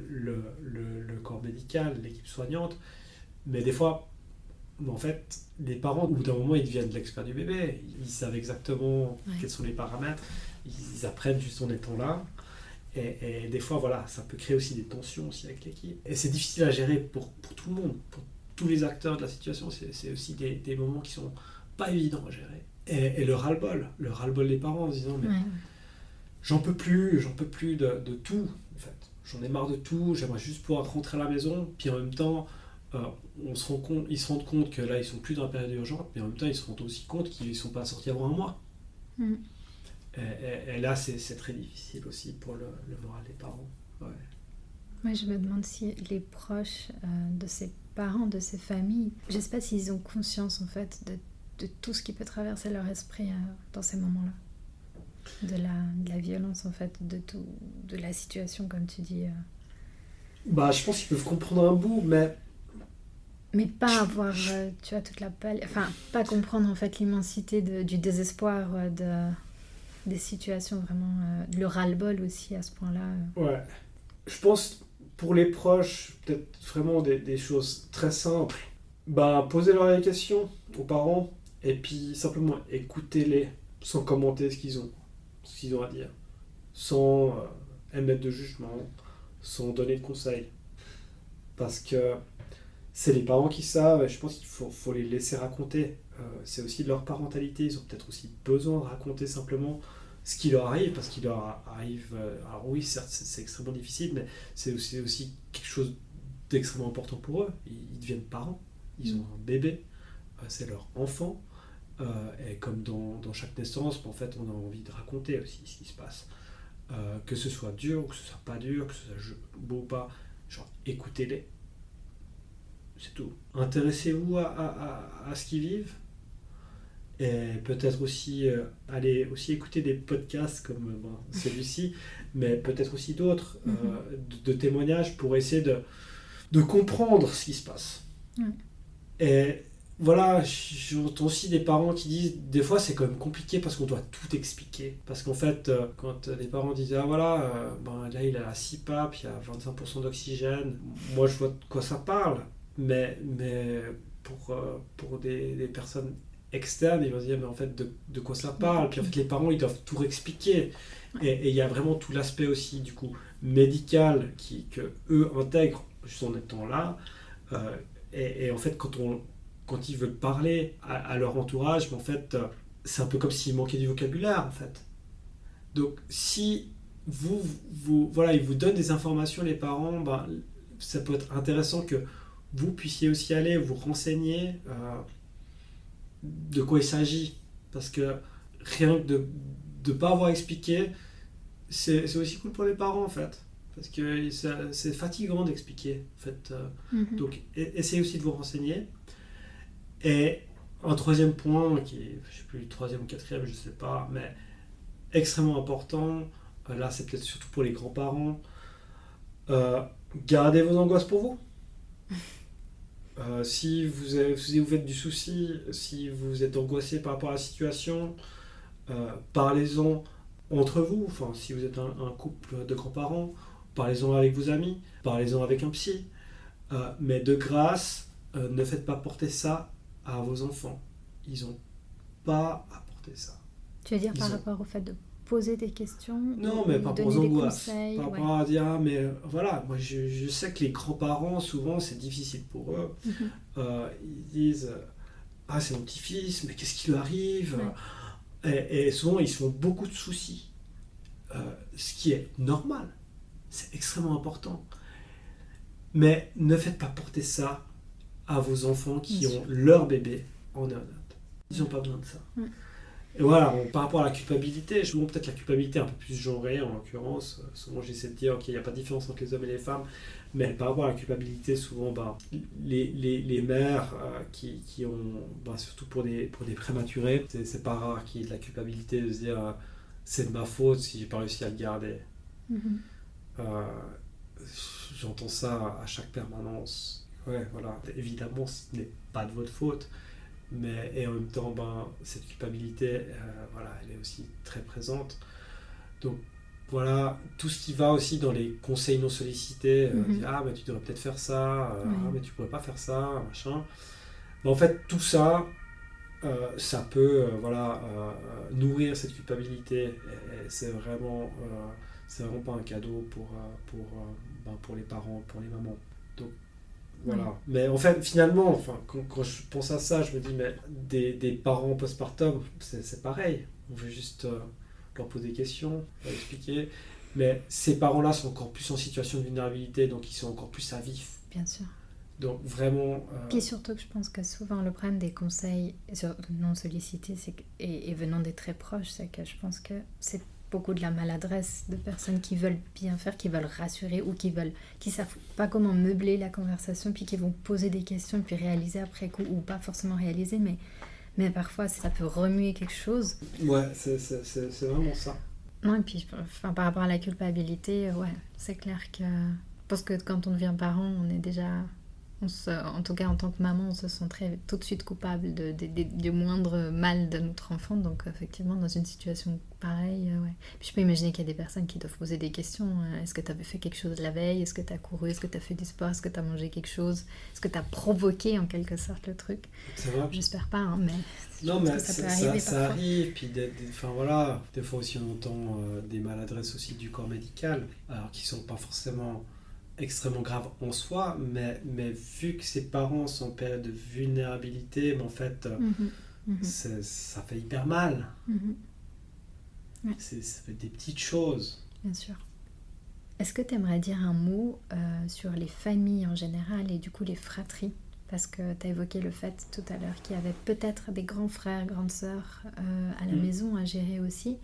le corps médical, l'équipe soignante, mais des fois, en fait, les parents, au bout d'un moment, ils deviennent l'expert du bébé. Ils savent exactement quels sont les paramètres. Ils apprennent juste en étant là. Et des fois, voilà, ça peut créer aussi des tensions aussi avec l'équipe. Et c'est difficile à gérer pour tout le monde, pour tous les acteurs de la situation. C'est aussi des moments qui sont pas évidents à gérer. Et le ras-le-bol des parents en se disant, mais j'en peux plus de tout, en fait. J'en ai marre de tout, j'aimerais juste pouvoir rentrer à la maison. Puis en même temps, ils se rendent compte que là, ils sont plus dans la période urgente, mais en même temps, ils se rendent aussi compte qu'ils ne sont pas sortis avant un mois. Et là, c'est très difficile aussi pour le moral des parents. Ouais. Moi, je me demande si les proches de ces parents, de ces familles, je ne sais pas s'ils ont conscience en fait de tout ce qui peut traverser leur esprit dans ces moments-là. De la violence en fait, de la situation comme tu dis. Je pense qu'ils peuvent comprendre un bout, mais pas avoir, tu vois, toute la enfin, pas comprendre en fait l'immensité du désespoir, des situations vraiment, le ras-le-bol aussi à ce point-là. Ouais. Je pense pour les proches, peut-être vraiment des choses très simples. Posez-leur des questions aux parents et puis simplement écoutez-les sans commenter ce qu'ils ont à dire, sans émettre de jugement, sans donner de conseils. Parce que c'est les parents qui savent, et je pense qu'il faut les laisser raconter. C'est aussi de leur parentalité, ils ont peut-être aussi besoin de raconter simplement ce qui leur arrive, parce qu'il leur arrive... alors oui, certes, c'est extrêmement difficile, mais c'est aussi quelque chose d'extrêmement important pour eux. Ils deviennent parents, ils ont un bébé, c'est leur enfant, et comme dans chaque naissance, en fait, on a envie de raconter aussi ce qui se passe. Que ce soit dur, ou que ce soit pas dur, que ce soit beau ou pas, genre écoutez-les. C'est tout. Intéressez-vous à ce qu'ils vivent. Et peut-être aussi aller aussi écouter des podcasts comme celui-ci, mais peut-être aussi d'autres, de témoignages pour essayer de comprendre ce qui se passe. Et voilà, j'entends aussi des parents qui disent, des fois c'est quand même compliqué parce qu'on doit tout expliquer. Parce qu'en fait, quand les parents disent, ah voilà, là il a la CPAP, il y a 25% d'oxygène, moi je vois de quoi ça parle, mais pour des personnes externes, ils vont se dire, mais en fait de quoi ça parle, puis en fait les parents ils doivent tout réexpliquer. Et il y a vraiment tout l'aspect aussi du coup médical que eux intègrent juste en étant là. Et en fait quand ils veulent parler à leur entourage, en fait, c'est un peu comme s'il manquait du vocabulaire, en fait. Donc, si voilà, ils vous donnent des informations, les parents, ça peut être intéressant que vous puissiez aussi aller vous renseigner de quoi il s'agit. Parce que rien que de ne pas avoir expliqué, c'est aussi cool pour les parents, en fait. Parce que c'est fatigant d'expliquer, en fait. Donc, essayez aussi de vous renseigner. Et un troisième point, qui est, je ne sais plus, le troisième ou quatrième, je ne sais pas, mais extrêmement important, là c'est peut-être surtout pour les grands-parents, gardez vos angoisses pour vous. Si vous faites du souci, si vous êtes angoissé par rapport à la situation, parlez-en entre vous, enfin, si vous êtes un couple de grands-parents, parlez-en avec vos amis, parlez-en avec un psy. Mais de grâce, ne faites pas porter ça à vos enfants. Ils n'ont pas à porter ça. Tu veux dire par rapport au fait de poser des questions? Non, mais par rapport aux donner des angoisses. conseils, Par rapport à dire, ah, mais voilà, moi je sais que les grands-parents, souvent, c'est difficile pour eux. Ils disent, ah, c'est mon petit-fils, mais qu'est-ce qui lui arrive? Et souvent, ils se font beaucoup de soucis. Ce qui est normal. C'est extrêmement important. Mais ne faites pas porter ça à vos enfants qui ont leur bébé en néonate. Ils n'ont pas besoin de ça. Et voilà, par rapport à la culpabilité, je vois peut-être la culpabilité un peu plus genrée en l'occurrence. Souvent j'essaie de dire qu'il n'y a pas de différence entre les hommes et les femmes, mais par rapport à la culpabilité, souvent les mères qui ont, surtout pour des prématurés, c'est pas rare qu'il y ait de la culpabilité de se dire c'est de ma faute si j'ai pas réussi à le garder. J'entends ça à chaque permanence. Ouais, voilà. Évidemment, ce n'est pas de votre faute, mais et en même temps, cette culpabilité, voilà, elle est aussi très présente. Donc voilà, tout ce qui va aussi dans les conseils non sollicités, dire, ah mais tu devrais peut-être faire ça, ah mais tu pourrais pas faire ça, machin. Mais en fait, tout ça, ça peut nourrir cette culpabilité. Et c'est vraiment pas un cadeau pour les parents, pour les mamans. Donc voilà. Mais en fait, finalement, quand je pense à ça, je me dis, mais des parents postpartum, c'est pareil. On veut juste leur poser des questions, leur expliquer. Mais ces parents-là sont encore plus en situation de vulnérabilité, donc ils sont encore plus à vif. Bien sûr. Donc vraiment... Puis surtout que je pense que souvent le problème des conseils non sollicités et venant des très proches, c'est que je pense que c'est beaucoup de la maladresse de personnes qui veulent bien faire, qui veulent rassurer ou qui savent pas comment meubler la conversation, puis qui vont poser des questions puis réaliser après coup, ou pas forcément réaliser, mais parfois ça peut remuer quelque chose. Ouais, c'est vraiment ça. Non, et puis par rapport à la culpabilité, c'est clair que... Parce que quand on devient parent, on est déjà... en tout cas en tant que maman, on se sent tout de suite coupable du moindre mal de notre enfant, donc effectivement dans une situation pareille, Puis je peux imaginer qu'il y a des personnes qui doivent poser des questions. Est-ce que tu avais fait quelque chose la veille? Est-ce que tu as couru? Est-ce que tu as fait du sport? Est-ce que tu as mangé quelque chose? Est-ce que tu as provoqué en quelque sorte le truc? C'est vrai. J'espère pas, hein, mais... Non, mais ça peut arriver ça arrive, puis des fois aussi on entend des maladresses aussi du corps médical, alors qui sont pas forcément extrêmement grave en soi, mais vu que ses parents sont en période de vulnérabilité, mais en fait, ça fait hyper mal. Ouais. Ça fait des petites choses. Bien sûr. Est-ce que tu aimerais dire un mot sur les familles en général et du coup les fratries? Parce que tu as évoqué le fait tout à l'heure qu'il y avait peut-être des grands frères, grandes sœurs à la maison à gérer aussi.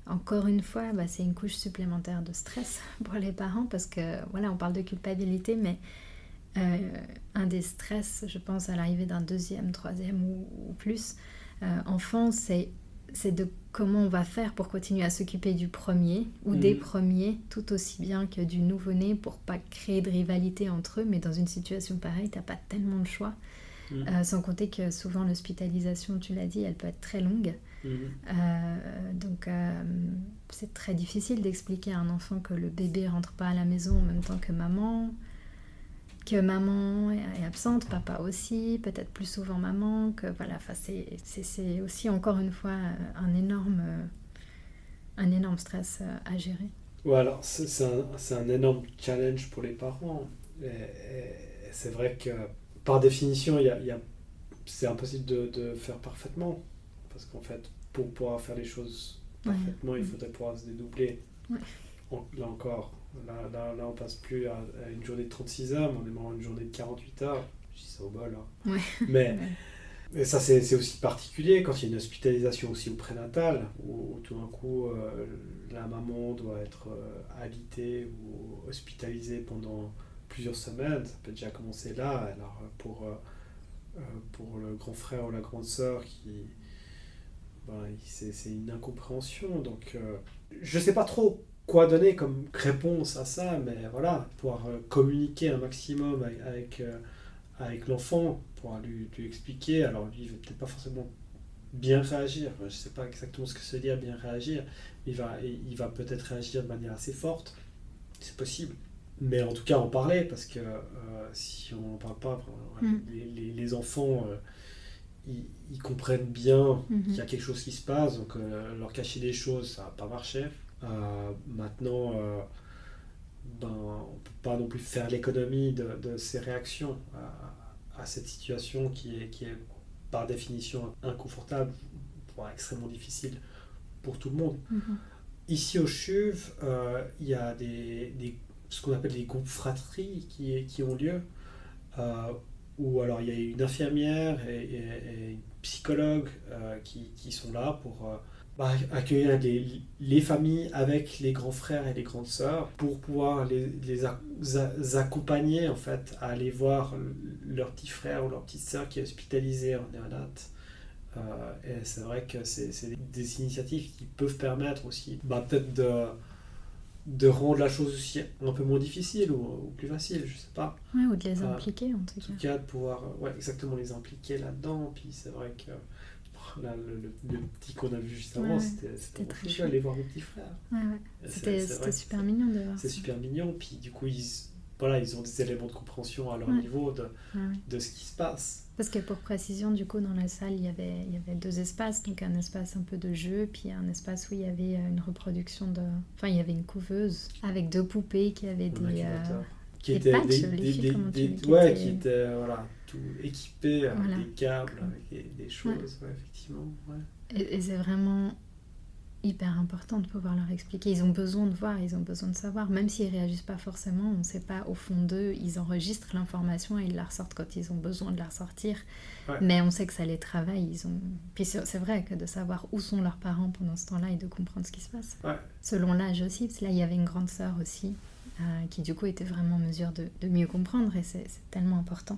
Encore une fois, c'est une couche supplémentaire de stress pour les parents parce que, voilà, on parle de culpabilité, mais un des stress, je pense, à l'arrivée d'un deuxième, troisième ou plus enfant, c'est de comment on va faire pour continuer à s'occuper du premier ou des premiers, tout aussi bien que du nouveau-né, pour pas créer de rivalité entre eux, mais dans une situation pareille, t'as pas tellement de choix. Sans compter que souvent l'hospitalisation, tu l'as dit, elle peut être très longue. Donc c'est très difficile d'expliquer à un enfant que le bébé rentre pas à la maison en même temps que maman est absente, papa aussi, peut-être plus souvent maman, que voilà, c'est aussi encore une fois un énorme stress à gérer. Ouais, alors c'est un énorme challenge pour les parents. Et c'est vrai que par définition, c'est impossible de faire parfaitement. Parce qu'en fait, pour pouvoir faire les choses parfaitement, il faudrait pouvoir se dédoubler. Là encore, là on passe plus à une journée de 36 heures, mais on est vraiment à une journée de 48 heures. Je dis ça au bol. Hein. Mais ça, c'est aussi particulier quand il y a une hospitalisation aussi au prénatal, où tout d'un coup, la maman doit être alitée ou hospitalisée pendant plusieurs semaines. Ça peut déjà commencer là. Alors, pour le grand frère ou la grande sœur c'est une incompréhension. Donc je sais pas trop quoi donner comme réponse à ça, mais voilà, pouvoir communiquer un maximum avec l'enfant, pouvoir lui expliquer. Alors lui, il veut peut-être pas forcément bien réagir. Je ne sais pas exactement ce que ça veut dire bien réagir. Il va peut-être réagir de manière assez forte, c'est possible. Mais en tout cas en parler, parce que si on n'en parle pas, les enfants, ils comprennent bien qu'il y a quelque chose qui se passe, donc leur cacher des choses, ça va pas marcher. Maintenant, on ne peut pas non plus faire l'économie de ces réactions à cette situation qui est par définition inconfortable, voire extrêmement difficile pour tout le monde. Ici au CHUV, il y a ce qu'on appelle des groupes fratries qui ont lieu, où alors il y a une infirmière et une psychologue qui sont là pour accueillir les familles avec les grands frères et les grandes sœurs, pour pouvoir les accompagner en fait à aller voir leur petit frère ou leur petite sœur qui est hospitalisé en néonate. Et c'est vrai que c'est des initiatives qui peuvent permettre aussi peut-être de rendre la chose aussi un peu moins difficile ou plus facile, je sais pas. Ouais, ou de les impliquer en tout cas. En tout cas, de pouvoir exactement les impliquer là-dedans. Puis c'est vrai que là, le petit qu'on a vu juste avant, c'était très chouette d'aller voir le petit frère. C'était super mignon de voir. C'est super mignon. Puis du coup, ils ont des éléments de compréhension à leur niveau de ce qui se passe. Parce que pour précision, du coup, dans la salle, il y avait 2 espaces. Donc un espace un peu de jeu, puis un espace où il y avait une reproduction de... Enfin, il y avait une couveuse avec 2 poupées qui avaient qui étaient étaient qui étaient tout équipés avec des câbles, avec des choses, effectivement. Ouais. Et c'est vraiment hyper important de pouvoir leur expliquer. Ils ont besoin de voir, ils ont besoin de savoir. Même s'ils ne réagissent pas forcément, on ne sait pas au fond d'eux, ils enregistrent l'information et ils la ressortent quand ils ont besoin de la ressortir. Ouais. Mais on sait que ça les travaille. Puis c'est vrai que de savoir où sont leurs parents pendant ce temps-là et de comprendre ce qui se passe. Ouais. Selon l'âge aussi, parce que là, il y avait une grande sœur aussi qui du coup était vraiment en mesure de mieux comprendre et c'est tellement important.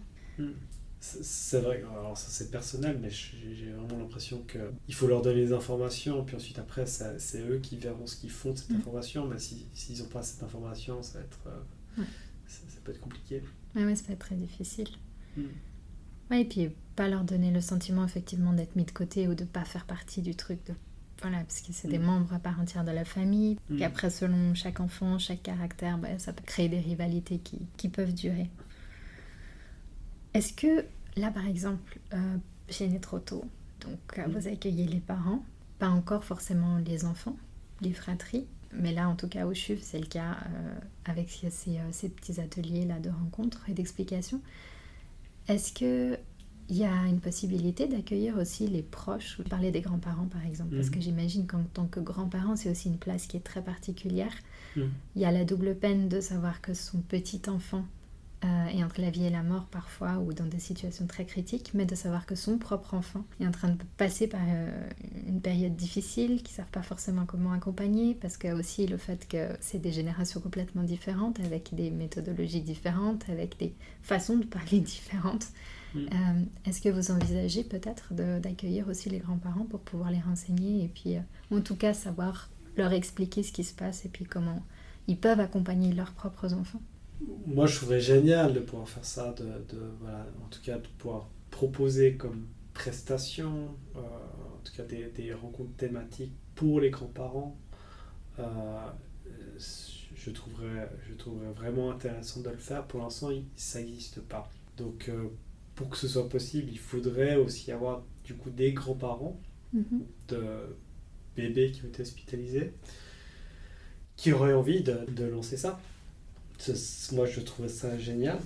C'est vrai, alors ça c'est personnel, mais j'ai vraiment l'impression qu'il faut leur donner des informations, puis ensuite après c'est eux qui verront ce qu'ils font de cette information, mais s'ils n'ont pas cette information, ça va être, ça peut être compliqué. Oui, ça peut être très difficile. Ouais, et puis pas leur donner le sentiment effectivement d'être mis de côté ou de ne pas faire partie du truc voilà, parce que c'est des membres à part entière de la famille. Et après, selon chaque enfant, chaque caractère, ça peut créer des rivalités qui peuvent durer. Est-ce que, là, par exemple, chez Netroto, donc vous accueillez les parents, pas encore forcément les enfants, les fratries, mais là, en tout cas, au CHUV, c'est le cas avec ces petits ateliers-là de rencontres et d'explications. Est-ce que il y a une possibilité d'accueillir aussi les proches, ou parler des grands-parents par exemple, parce que j'imagine qu'en tant que grand-parent, c'est aussi une place qui est très particulière. Il y a la double peine de savoir que son petit enfant est entre la vie et la mort parfois, ou dans des situations très critiques, mais de savoir que son propre enfant est en train de passer par une période difficile, qu'ils ne savent pas forcément comment accompagner, parce que aussi le fait que c'est des générations complètement différentes, avec des méthodologies différentes, avec des façons de parler différentes. Est-ce que vous envisagez peut-être d'accueillir aussi les grands-parents pour pouvoir les renseigner et puis en tout cas savoir leur expliquer ce qui se passe et puis comment ils peuvent accompagner leurs propres enfants? Moi je trouverais génial de pouvoir faire ça, en tout cas de pouvoir proposer comme prestation, en tout cas des rencontres thématiques pour les grands-parents. Je trouverais vraiment intéressant de le faire. Pour l'instant ça n'existe pas. Donc pour que ce soit possible, il faudrait aussi avoir du coup des grands-parents de bébés qui ont été hospitalisés, qui auraient envie de lancer ça. Moi, je trouvais ça génial.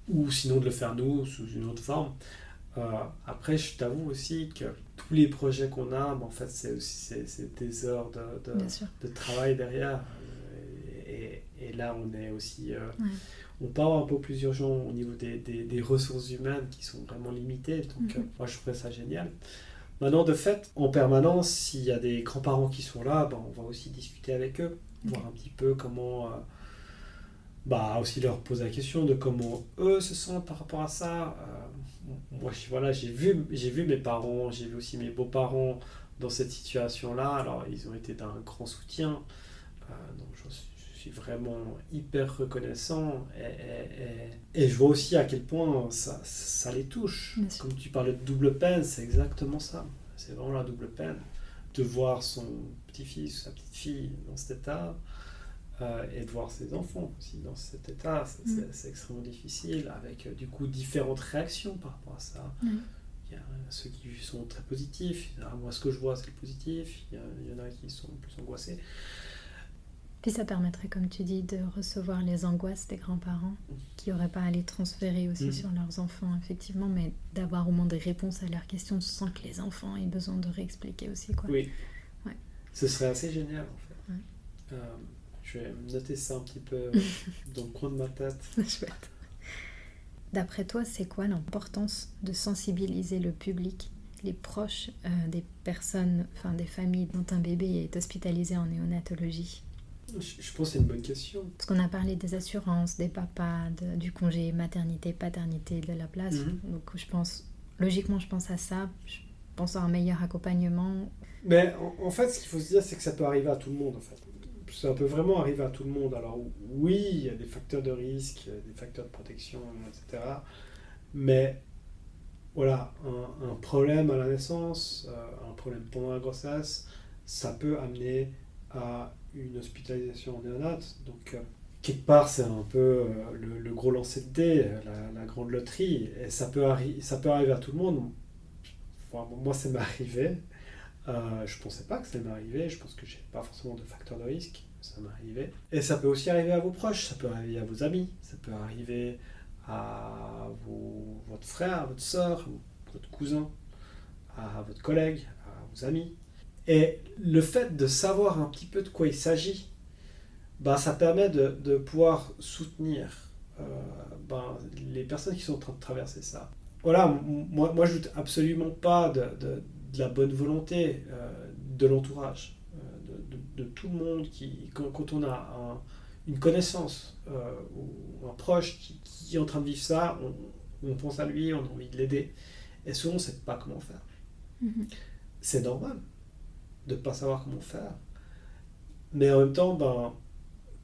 Ou sinon de le faire nous, sous une autre forme. Après, je t'avoue aussi que tous les projets qu'on a, en fait, c'est des heures de travail derrière. Et là, on est aussi... On part un peu plus urgent au niveau des ressources humaines qui sont vraiment limitées. Donc, moi, je trouvais ça génial. Maintenant, de fait, en permanence, s'il y a des grands-parents qui sont là, on va aussi discuter avec eux, voir un petit peu comment... aussi leur poser la question de comment eux se sentent par rapport à ça. Moi, j'ai vu mes parents, j'ai vu aussi mes beaux-parents dans cette situation-là. Alors, ils ont été d'un grand soutien. Donc, je suis vraiment hyper reconnaissant. Et je vois aussi à quel point ça les touche. Comme tu parlais de double peine, c'est exactement ça. c'est vraiment la double peine de voir son petit-fils ou sa petite-fille dans cet état et de voir ses enfants aussi dans cet état. C'est extrêmement difficile, avec du coup différentes réactions par rapport à ça. Il y a ceux qui sont très positifs, moi ce que je vois c'est le positif, il y en a qui sont plus angoissés. Puis ça permettrait, comme tu dis, de recevoir les angoisses des grands-parents qui n'auraient pas à les transférer aussi sur leurs enfants, effectivement, mais d'avoir au moins des réponses à leurs questions sans que les enfants aient besoin de réexpliquer aussi, quoi. Oui, ouais. Ce serait assez génial en fait. Je vais noter ça un petit peu dans le coin de ma tête. Chouette. D'après toi, c'est quoi l'importance de sensibiliser le public, les proches des personnes, enfin des familles dont un bébé est hospitalisé en néonatologie? Je pense que c'est une bonne question. Parce qu'on a parlé des assurances, des papas, du congé maternité, paternité, de la place. Donc logiquement, je pense à ça. Je pense à un meilleur accompagnement. Mais en fait, ce qu'il faut se dire, c'est que ça peut arriver à tout le monde, en fait. Ça peut vraiment arriver à tout le monde. Alors oui, il y a des facteurs de risque, des facteurs de protection, etc. Mais voilà, un problème à la naissance, un problème pendant la grossesse, ça peut amener à une hospitalisation en néonate. Donc quelque part, c'est un peu le gros lancer de dés, la grande loterie. Et ça peut arriver à tout le monde. Enfin, moi, ça m'est arrivé. Je pensais pas que ça m'est arrivé, je pense que j'ai pas forcément de facteur de risque, ça m'est arrivé. Et ça peut aussi arriver à vos proches, ça peut arriver à vos amis, ça peut arriver à votre frère, votre soeur, votre cousin, à votre collègue, à vos amis. Et le fait de savoir un petit peu de quoi il s'agit, ça permet de pouvoir soutenir les personnes qui sont en train de traverser ça. Voilà, moi je doute absolument pas de la bonne volonté de l'entourage, de tout le monde quand on a une connaissance ou un proche qui est en train de vivre ça, on pense à lui, on a envie de l'aider. Et souvent, on ne sait pas comment faire. C'est normal de ne pas savoir comment faire. Mais en même temps,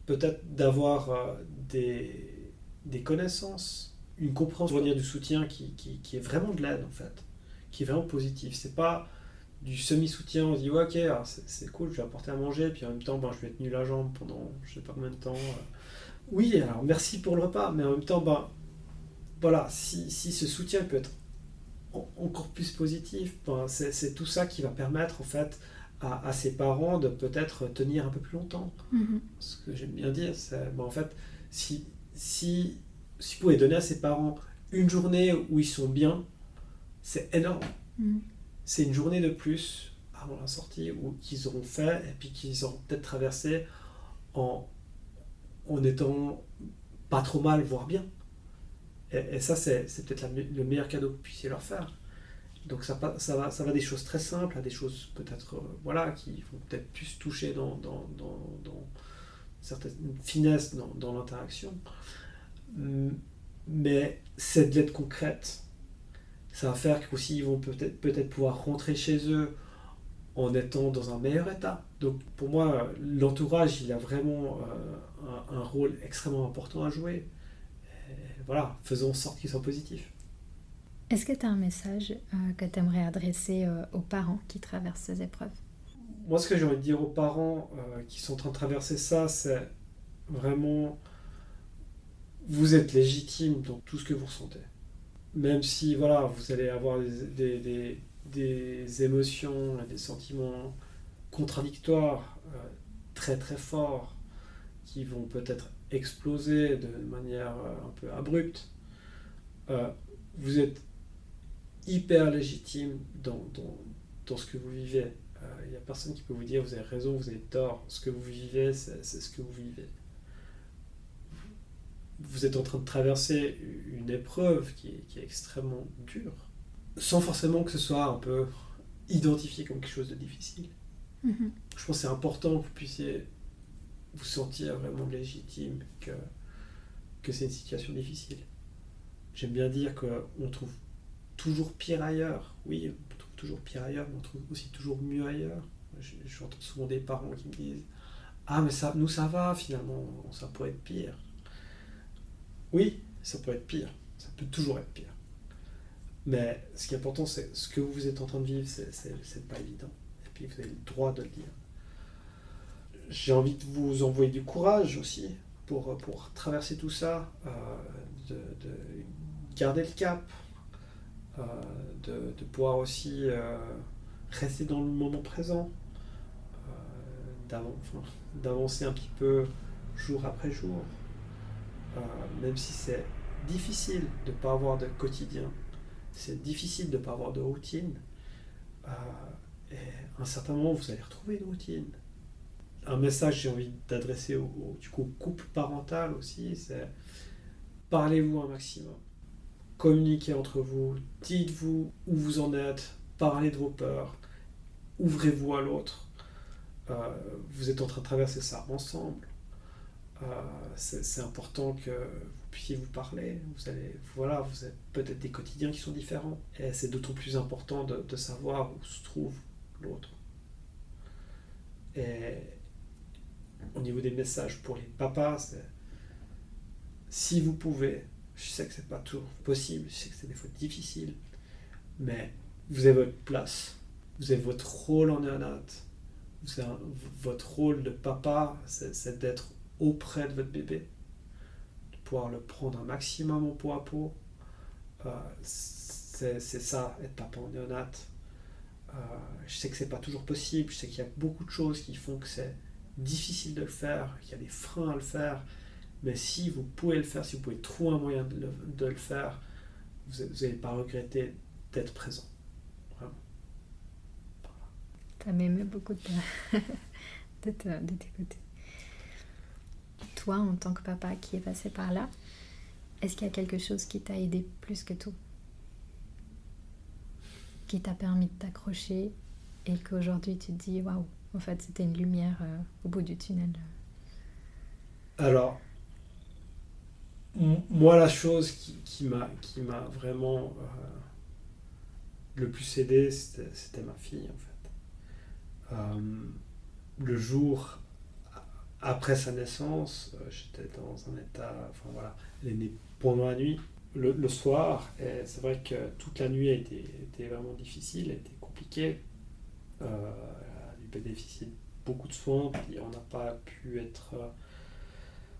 peut-être d'avoir des connaissances, une compréhension, du soutien qui est vraiment de l'aide, en fait, qui est vraiment positif. C'est pas du semi-soutien, on se dit ouais, ok, alors c'est cool, je vais apporter à manger, puis en même temps, je vais être nul à jambe pendant je sais pas combien de temps. Oui, alors merci pour le repas, mais en même temps, voilà, si ce soutien peut être encore plus positif, c'est tout ça qui va permettre en fait à ses parents de peut-être tenir un peu plus longtemps. Ce que j'aime bien dire, c'est en fait, si vous pouvez donner à ses parents une journée où ils sont bien, c'est énorme. C'est une journée de plus avant la sortie qu'ils auront fait et puis qu'ils auront peut-être traversé en étant pas trop mal, voire bien. Et ça, c'est peut-être le meilleur cadeau que vous puissiez leur faire. Donc ça va des choses très simples à des choses peut-être qui vont peut-être plus toucher dans certaines finesses dans l'interaction. Mais c'est de l'aide concrète. Ça va faire qu'aussi ils vont peut-être pouvoir rentrer chez eux en étant dans un meilleur état. Donc pour moi, l'entourage, il a vraiment un rôle extrêmement important à jouer. Et voilà, faisons en sorte qu'il soit positif. Est-ce que tu as un message que tu aimerais adresser aux parents qui traversent ces épreuves? Moi, ce que j'ai envie de dire aux parents qui sont en train de traverser ça, c'est vraiment, vous êtes légitime dans tout ce que vous ressentez. Même si vous allez avoir des émotions, des sentiments contradictoires très très forts qui vont peut-être exploser de manière un peu abrupte, vous êtes hyper légitime dans ce que vous vivez. Il n'y a personne qui peut vous dire vous avez raison, vous avez tort. Ce que vous vivez, c'est ce que vous vivez. Vous êtes en train de traverser une épreuve qui est extrêmement dure, sans forcément que ce soit un peu identifié comme quelque chose de difficile. Je pense que c'est important que vous puissiez vous sentir vraiment légitime que c'est une situation difficile. J'aime bien dire qu'on trouve toujours pire ailleurs. Oui, on trouve toujours pire ailleurs, mais on trouve aussi toujours mieux ailleurs. J'entends souvent des parents qui me disent « Ah, mais ça va finalement, ça pourrait être pire. » Oui, ça peut être pire. Ça peut toujours être pire. Mais ce qui est important, c'est ce que vous êtes en train de vivre, c'est pas évident. Et puis vous avez le droit de le dire. J'ai envie de vous envoyer du courage aussi pour traverser tout ça, de garder le cap, euh, de pouvoir aussi rester dans le moment présent, d'avancer un petit peu jour après jour, même si c'est difficile de ne pas avoir de quotidien, c'est difficile de ne pas avoir de routine, euh, et à un certain moment vous allez retrouver une routine. Un message que j'ai envie d'adresser au couple parental aussi, c'est parlez-vous un maximum, communiquez entre vous, dites-vous où vous en êtes, parlez de vos peurs, ouvrez-vous à l'autre. Vous êtes en train de traverser ça ensemble. C'est important que vous puissiez vous parler. Vous avez peut-être des quotidiens qui sont différents. Et c'est d'autant plus important de savoir où se trouve l'autre. Et au niveau des messages pour les papas, c'est si vous pouvez, je sais que c'est pas toujours possible, je sais que c'est des fois difficile, mais vous avez votre place, vous avez votre rôle en néonate, votre rôle de papa, c'est d'être auprès de votre bébé, de pouvoir le prendre un maximum en peau à peau. C'est ça, être papa en néonate. Je sais que c'est pas toujours possible, je sais qu'il y a beaucoup de choses qui font que c'est difficile de le faire, qu'il y a des freins à le faire, mais si vous pouvez le faire, si vous pouvez trouver un moyen de le faire, vous n'allez pas regretter d'être présent. Vraiment. Ça m'émeut beaucoup de t'écouter. Toi, en tant que papa qui est passé par là, est-ce qu'il y a quelque chose qui t'a aidé plus que tout? Qui t'a permis de t'accrocher et qu'aujourd'hui tu te dis waouh, en fait c'était une lumière au bout du tunnel? Alors, moi, la chose qui m'a vraiment le plus aidé, c'était ma fille, en fait. Le jour après sa naissance, j'étais dans un état, enfin voilà, elle est née pendant la nuit, le soir, et c'est vrai que toute la nuit était vraiment difficile, a été compliquée. Elle a dû bénéficier de beaucoup de soins, puis on n'a pas pu être...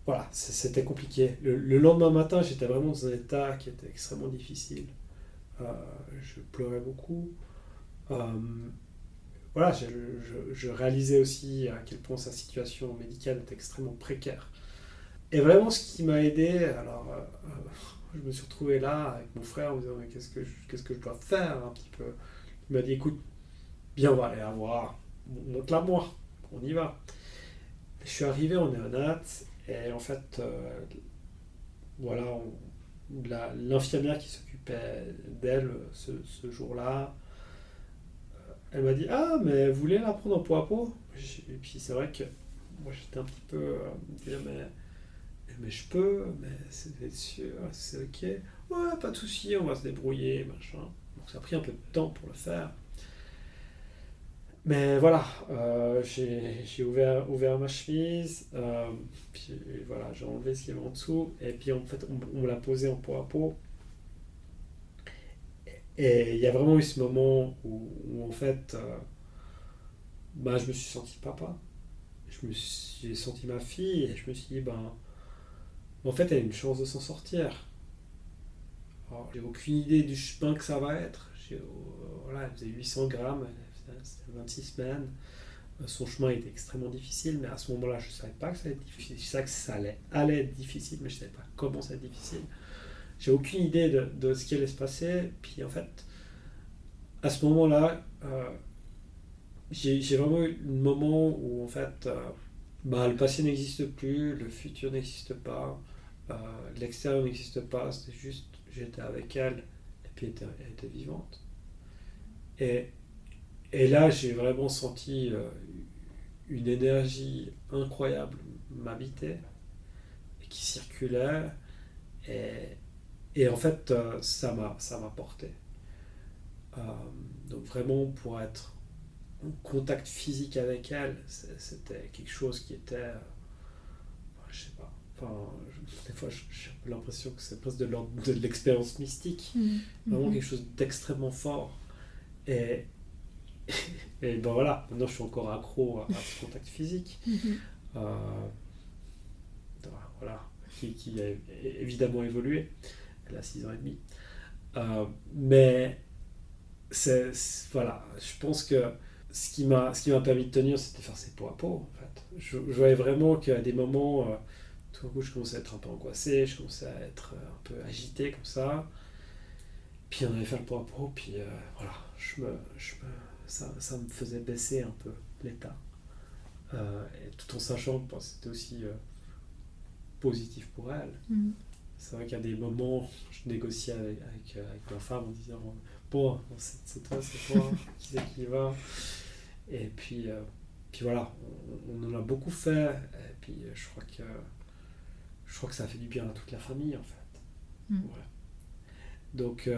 voilà, c'était compliqué. Le lendemain matin, j'étais vraiment dans un état qui était extrêmement difficile. Euh, je pleurais beaucoup. Euh, voilà, je réalisais aussi à quel point sa situation médicale était extrêmement précaire. Et vraiment, ce qui m'a aidé, alors je me suis retrouvé là avec mon frère en me disant mais qu'est-ce que je dois faire un petit peu. Il m'a dit écoute, bien on va aller la voir, monte-la moi, on y va. Je suis arrivé en néonate et en fait, voilà, l'infirmière qui s'occupait d'elle ce jour-là, elle m'a dit ah mais vous voulez la prendre en peau à peau. Et puis c'est vrai que moi j'étais un petit peu dire mais je peux, mais c'est sûr, c'est ok, ouais pas de souci, on va se débrouiller machin. Donc ça a pris un peu de temps pour le faire. Mais voilà, j'ai ouvert ma chemise, puis voilà, j'ai enlevé ce qu'il y avait en dessous, et puis en fait, on me l'a posé en peau à peau. Et il y a vraiment eu ce moment où en fait, bah, je me suis senti papa. J'ai senti ma fille, et je me suis dit, ben, en fait, elle a une chance de s'en sortir. Alors, j'ai aucune idée du chemin que ça va être. Voilà, elle faisait 800 grammes, c'était 26 semaines. Son chemin était extrêmement difficile, mais à ce moment-là, je ne savais pas que ça allait être difficile. Je savais que allait être difficile, mais je ne savais pas comment ça allait être difficile. J'ai aucune idée de ce qui allait se passer. Puis en fait, à ce moment-là, j'ai vraiment eu un moment où en fait, bah, le passé n'existe plus, le futur n'existe pas, l'extérieur n'existe pas. C'était juste, j'étais avec elle, et puis elle était vivante. Et, et là, j'ai vraiment senti une énergie incroyable m'habiter, et qui circulait, et, et en fait, ça m'a porté. Euh, donc vraiment, pour être en contact physique avec elle, c'était quelque chose qui était, je sais pas, des fois j'ai un peu l'impression que c'est presque de l'ordre de l'expérience mystique, vraiment quelque chose d'extrêmement fort. Et ben voilà, maintenant je suis encore accro à ce contact physique, voilà, qui a évidemment évolué, elle a 6 ans et demi. Mais voilà, je pense que ce qui m'a permis de tenir, c'était faire ces peau à peau, en fait. Je voyais vraiment qu'à des moments, tout d'un coup, je commençais à être un peu angoissé, je commençais à être un peu agité comme ça. Puis on avait fait le peau à peau, puis voilà, ça me faisait baisser un peu l'état. Et tout en sachant que c'était aussi positif pour elle. C'est vrai qu'à des moments, je négociais avec ma femme en disant bon, c'est toi, qui c'est qui va. Et puis voilà, on en a beaucoup fait. Et puis je crois que ça a fait du bien à toute la famille en fait. Ouais. Donc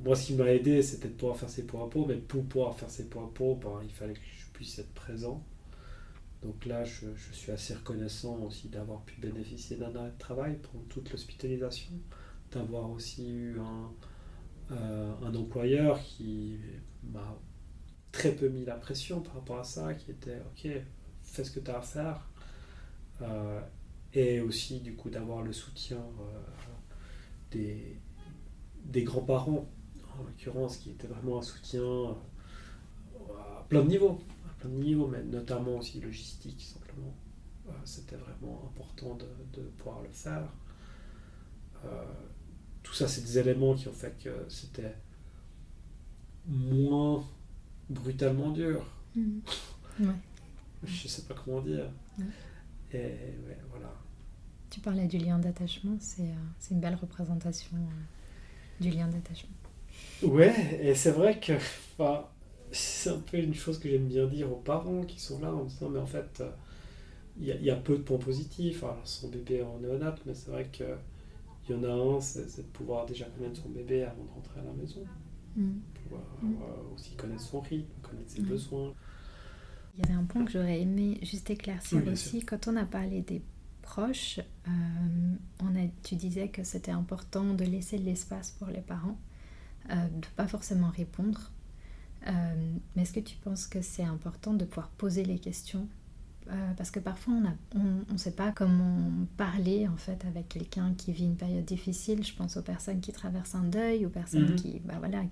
moi, ce qui m'a aidé, c'était de pouvoir faire ces pots à peau. Mais pour pouvoir faire ces pots à peau, il fallait que je puisse être présent. Donc là, je suis assez reconnaissant aussi d'avoir pu bénéficier d'un arrêt de travail pendant toute l'hospitalisation, d'avoir aussi eu un employeur qui m'a très peu mis la pression par rapport à ça, qui était ok, fais ce que tu as à faire, et aussi du coup d'avoir le soutien des grands-parents, en l'occurrence, qui était vraiment un soutien à plein de niveaux, mais notamment aussi logistique, simplement. C'était vraiment important de pouvoir le faire. Tout ça, c'est des éléments qui ont fait que c'était moins brutalement dur. Ouais. Je sais pas comment dire. Ouais. Et ouais, voilà. Tu parlais du lien d'attachement, c'est une belle représentation du lien d'attachement. Ouais, et c'est vrai que c'est un peu une chose que j'aime bien dire aux parents qui sont là en disant mais en fait il y a peu de points positifs. Alors son bébé en néonat, mais c'est vrai qu'il y en a un, c'est de pouvoir déjà connaître son bébé avant de rentrer à la maison, pouvoir aussi connaître son rythme, connaître ses besoins. Il y avait un point que j'aurais aimé juste éclaircir aussi. Sûr. Quand on a parlé des proches, tu disais que c'était important de laisser de l'espace pour les parents, de ne pas forcément répondre. Mais est-ce que tu penses que c'est important de pouvoir poser les questions, parce que parfois on ne sait pas comment parler en fait avec quelqu'un qui vit une période difficile. Je pense aux personnes qui traversent un deuil, aux personnes qui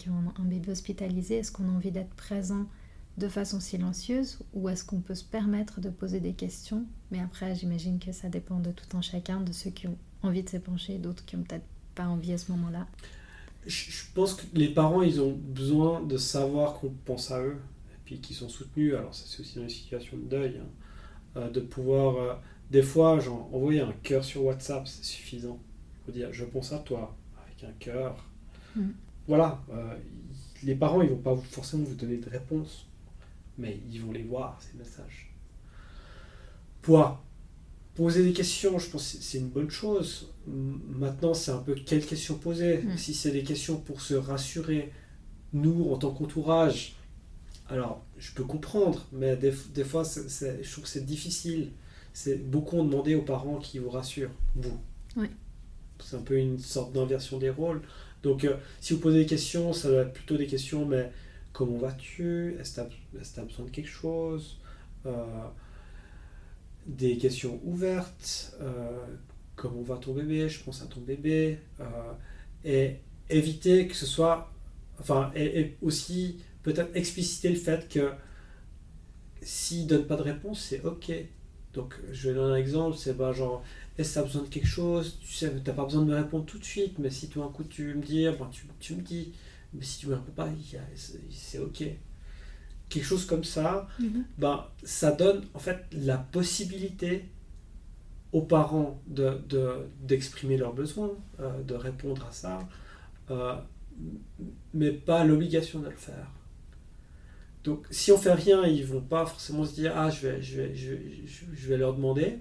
ont un bébé hospitalisé. Est-ce qu'on a envie d'être présent de façon silencieuse, ou est-ce qu'on peut se permettre de poser des questions? Mais après, j'imagine que ça dépend de tout un chacun, de ceux qui ont envie de s'épancher et d'autres qui n'ont peut-être pas envie à ce moment-là. Je pense que les parents, ils ont besoin de savoir qu'on pense à eux, et puis qu'ils sont soutenus. Alors ça, c'est aussi dans les situations de deuil, de pouvoir... des fois, genre, envoyer un cœur sur WhatsApp, c'est suffisant. Il faut dire, je pense à toi, avec un cœur. Voilà, les parents, ils vont pas forcément vous donner de réponse, mais ils vont les voir, ces messages. Pouvoir poser des questions, je pense que c'est une bonne chose. Maintenant, c'est un peu quelles questions poser. Si c'est des questions pour se rassurer, nous, en tant qu'entourage, alors, je peux comprendre, mais des fois, je trouve que c'est difficile. Beaucoup ont demandé aux parents qui vous rassurent, vous. Oui. C'est un peu une sorte d'inversion des rôles. Donc, si vous posez des questions, ça doit être plutôt des questions, mais comment vas-tu? Est-ce que tu as besoin de quelque chose? Des questions ouvertes. Comment va ton bébé? Je pense à ton bébé. Et éviter que ce soit... et aussi peut-être expliciter le fait que s'il ne donne pas de réponse, c'est ok. Donc, je vais donner un exemple, c'est genre, est-ce que tu as besoin de quelque chose? Tu sais, tu n'as pas besoin de me répondre tout de suite, mais si tout d'un coup tu veux me dire, tu me dis. Mais si tu ne me réponds pas, c'est ok. Quelque chose comme ça, ça donne en fait la possibilité aux parents d'exprimer leurs besoins, de répondre à ça, mais pas l'obligation de le faire. Donc si on fait rien, ils vont pas forcément se dire je vais leur demander.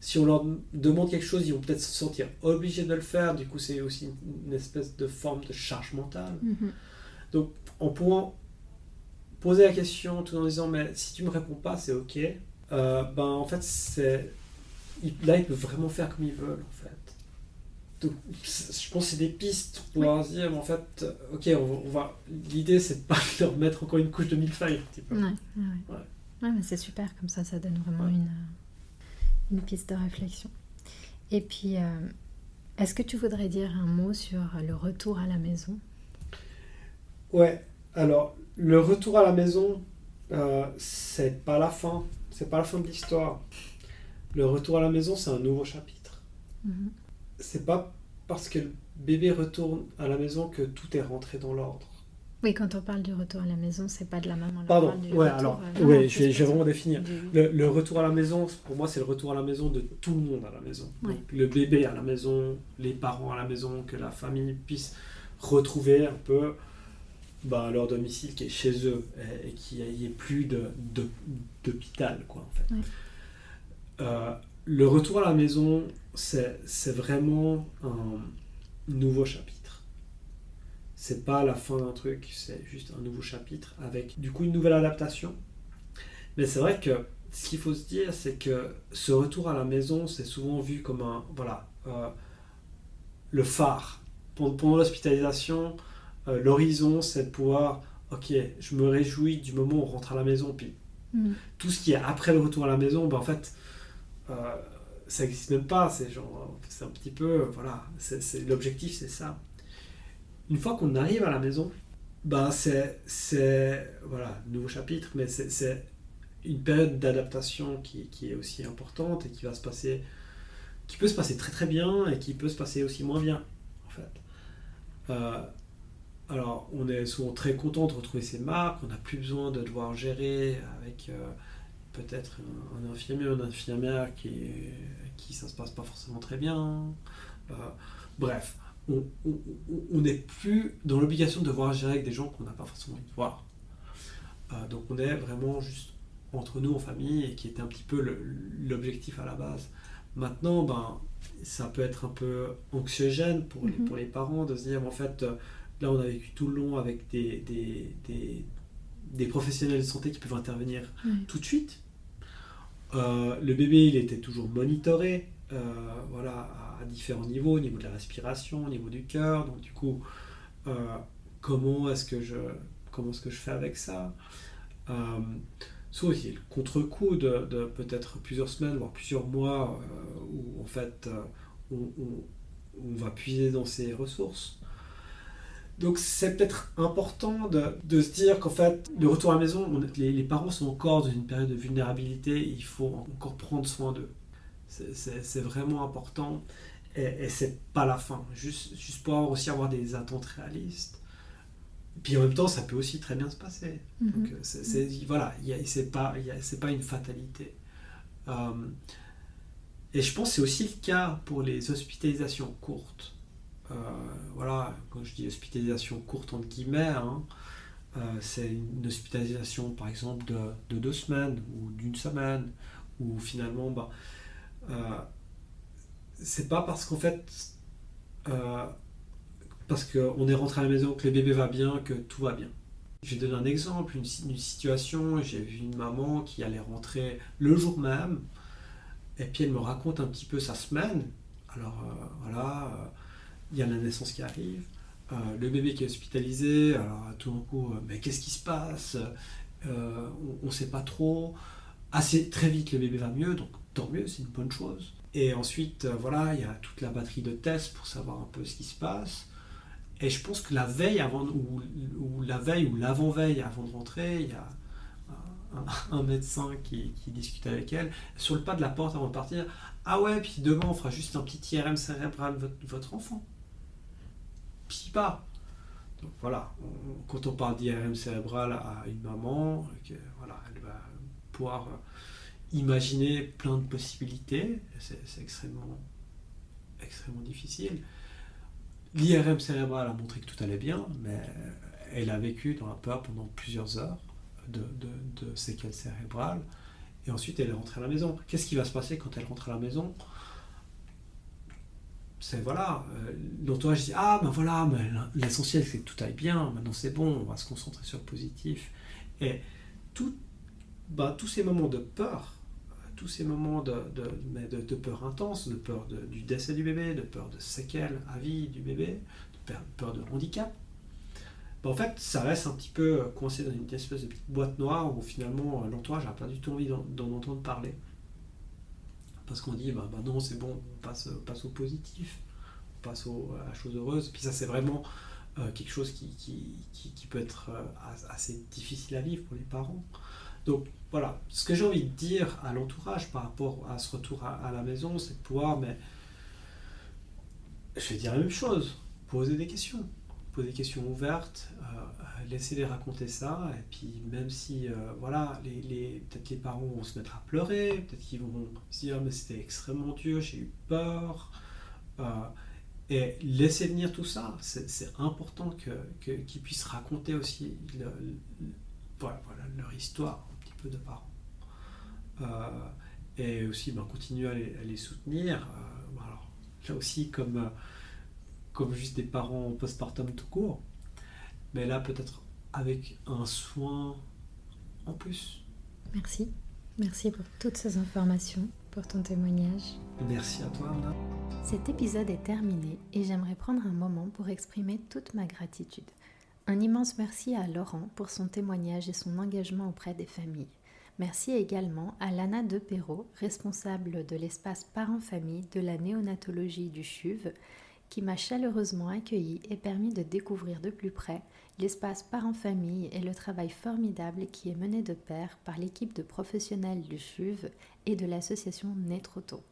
Si on leur demande quelque chose, ils vont peut-être se sentir obligés de le faire. Du coup, c'est aussi une espèce de forme de charge mentale. Donc, en pouvant poser la question tout en disant mais si tu me réponds pas, c'est ok. En fait, là, ils peuvent vraiment faire comme ils veulent, en fait. Donc, je pense que c'est des pistes pour pouvoir se dire, en fait, ok, on va... L'idée, c'est de pas leur mettre encore une couche de millefeuille, un petit peu. Ouais, mais c'est super, comme ça donne vraiment une piste de réflexion. Et puis, est-ce que tu voudrais dire un mot sur le retour à la maison ? Ouais, alors, le retour à la maison, c'est pas la fin. C'est pas la fin de l'histoire. Le retour à la maison, c'est un nouveau chapitre. C'est pas parce que le bébé retourne à la maison que tout est rentré dans l'ordre. Oui, quand on parle du retour à la maison, c'est pas de la maman. Pardon, je vais vraiment définir. Le retour à la maison, pour moi, c'est le retour à la maison de tout le monde à la maison. Ouais. Donc, le bébé à la maison, les parents à la maison, que la famille puisse retrouver un peu leur domicile qui est chez eux et qu'il n'y ait plus d'hôpital, quoi, en fait. Ouais. Le retour à la maison, c'est vraiment un nouveau chapitre. C'est pas la fin d'un truc, c'est juste un nouveau chapitre avec du coup une nouvelle adaptation. Mais c'est vrai que ce qu'il faut se dire, c'est que ce retour à la maison, c'est souvent vu comme le phare. Pendant l'hospitalisation, l'horizon, c'est de pouvoir, ok, je me réjouis du moment où on rentre à la maison, puis tout ce qui est après le retour à la maison, en fait, ça n'existe même pas. C'est un petit peu, c'est l'objectif, c'est ça. Une fois qu'on arrive à la maison, c'est nouveau chapitre, mais c'est une période d'adaptation qui est aussi importante et qui peut se passer très très bien et qui peut se passer aussi moins bien, en fait. Alors, on est souvent très content de retrouver ses marques, on n'a plus besoin de devoir gérer avec peut-être un infirmier ou une infirmière qui ça se passe pas forcément très bien. Bref, on n'est plus dans l'obligation de devoir gérer avec des gens qu'on n'a pas forcément envie de voir. Donc on est vraiment juste entre nous en famille et qui était un petit peu l'objectif à la base. Maintenant, ça peut être un peu anxiogène pour les parents de se dire, en fait, là on a vécu tout le long avec des professionnels de santé qui peuvent intervenir tout de suite. Le bébé, il était toujours monitoré, à différents niveaux, au niveau de la respiration, au niveau du cœur. Donc du coup, comment est-ce que je fais avec ça? Soit aussi le contre-coup de peut-être plusieurs semaines, voire plusieurs mois, où en fait on va puiser dans ses ressources. Donc c'est peut-être important de se dire qu'en fait, le retour à la maison, les parents sont encore dans une période de vulnérabilité, il faut encore prendre soin d'eux. C'est vraiment important et c'est pas la fin. Juste pouvoir aussi avoir des attentes réalistes. Puis en même temps, ça peut aussi très bien se passer. Donc c'est pas une fatalité. Et je pense que c'est aussi le cas pour les hospitalisations courtes. Quand je dis hospitalisation courte entre guillemets, c'est une hospitalisation par exemple de 2 semaines ou d'1 semaine, où finalement c'est pas parce qu'en fait parce qu'on est rentré à la maison que le bébé va bien que tout va bien. Je vais donner un exemple, une situation, j'ai vu une maman qui allait rentrer le jour même et puis elle me raconte un petit peu sa semaine. Alors il y a la naissance qui arrive, le bébé qui est hospitalisé, alors tout d'un coup, mais qu'est-ce qui se passe, on ne sait pas trop. Assez très vite, le bébé va mieux, donc tant mieux, c'est une bonne chose. Et ensuite, il y a toute la batterie de tests pour savoir un peu ce qui se passe. Et je pense que la veille ou l'avant-veille avant de rentrer, il y a un médecin qui discute avec elle, sur le pas de la porte avant de partir. Ah ouais, puis demain on fera juste un petit IRM cérébral de votre enfant. Puis pas. Donc voilà, quand on parle d'IRM cérébral à une maman, elle va pouvoir imaginer plein de possibilités. C'est extrêmement difficile. L'IRM cérébral a montré que tout allait bien, mais elle a vécu dans la peur pendant plusieurs heures de séquelles cérébrales. Et ensuite, elle est rentrée à la maison. Qu'est-ce qui va se passer quand elle rentre à la maison? C'est l'entourage dit mais l'essentiel c'est que tout aille bien, maintenant c'est bon, on va se concentrer sur le positif. Et tous ces moments de peur, tous ces moments de peur intense, de peur du décès du bébé, de peur de séquelles à vie du bébé, de peur de handicap, en fait, ça reste un petit peu coincé dans une espèce de petite boîte noire où finalement l'entourage n'a pas du tout envie d'en entendre parler. Parce qu'on dit, non, c'est bon, on passe au positif, on passe à la chose heureuse. Puis ça, c'est vraiment quelque chose qui peut être assez difficile à vivre pour les parents. Donc voilà, ce que j'ai envie de dire à l'entourage par rapport à ce retour à la maison, c'est de pouvoir, je vais dire la même chose, poser des questions ouvertes, laisser-les raconter ça, et puis même si peut-être les parents vont se mettre à pleurer, peut-être qu'ils vont se dire mais c'était extrêmement dur, j'ai eu peur, et laisser venir tout ça, c'est important qu'ils puissent raconter aussi leur histoire un petit peu de parents, et aussi continuer à les soutenir, alors, là aussi comme juste des parents postpartum tout court, mais là peut-être avec un soin en plus. Merci pour toutes ces informations, pour ton témoignage. Merci à toi, Amna. Cet épisode est terminé et j'aimerais prendre un moment pour exprimer toute ma gratitude. Un immense merci à Laurent pour son témoignage et son engagement auprès des familles. Merci également à Lana Depéraud, responsable de l'espace parents-famille de la néonatologie du CHUV, qui m'a chaleureusement accueillie et permis de découvrir de plus près l'espace parents-famille et le travail formidable qui est mené de pair par l'équipe de professionnels du CHUV et de l'association Né Trop Tôt.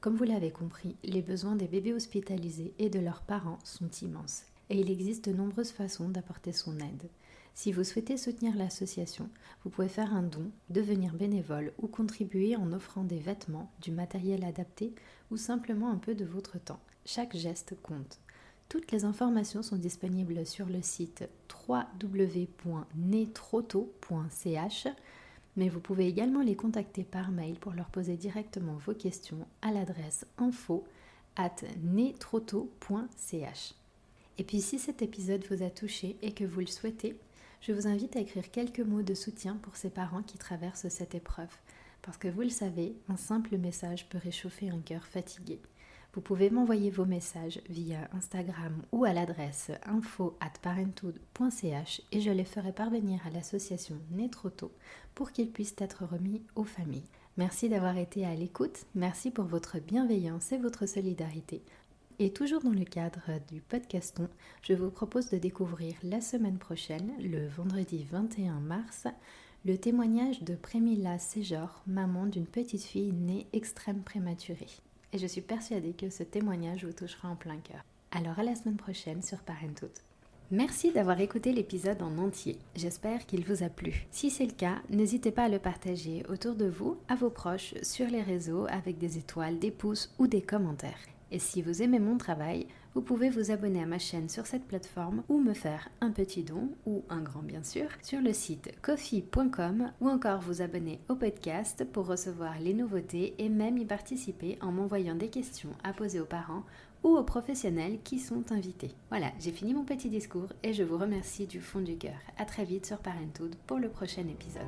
Comme vous l'avez compris, les besoins des bébés hospitalisés et de leurs parents sont immenses, et il existe de nombreuses façons d'apporter son aide. Si vous souhaitez soutenir l'association, vous pouvez faire un don, devenir bénévole ou contribuer en offrant des vêtements, du matériel adapté ou simplement un peu de votre temps. Chaque geste compte. Toutes les informations sont disponibles sur le site www.netroto.ch, mais vous pouvez également les contacter par mail pour leur poser directement vos questions à l'adresse info@netroto.ch. Et puis si cet épisode vous a touché et que vous le souhaitez, je vous invite à écrire quelques mots de soutien pour ces parents qui traversent cette épreuve. Parce que vous le savez, un simple message peut réchauffer un cœur fatigué. Vous pouvez m'envoyer vos messages via Instagram ou à l'adresse info@parenthood.ch et je les ferai parvenir à l'association Né Trop Tôt pour qu'ils puissent être remis aux familles. Merci d'avoir été à l'écoute, merci pour votre bienveillance et votre solidarité. Et toujours dans le cadre du podcaston, je vous propose de découvrir la semaine prochaine, le vendredi 21 mars, le témoignage de Premila Séjor, maman d'une petite fille née extrême prématurée. Et je suis persuadée que ce témoignage vous touchera en plein cœur. Alors à la semaine prochaine sur Parenthood. Merci d'avoir écouté l'épisode en entier. J'espère qu'il vous a plu. Si c'est le cas, n'hésitez pas à le partager autour de vous, à vos proches, sur les réseaux, avec des étoiles, des pouces ou des commentaires. Et si vous aimez mon travail, vous pouvez vous abonner à ma chaîne sur cette plateforme ou me faire un petit don, ou un grand bien sûr, sur le site ko-fi.com ou encore vous abonner au podcast pour recevoir les nouveautés et même y participer en m'envoyant des questions à poser aux parents ou aux professionnels qui sont invités. Voilà, j'ai fini mon petit discours et je vous remercie du fond du cœur. À très vite sur Parenthood pour le prochain épisode.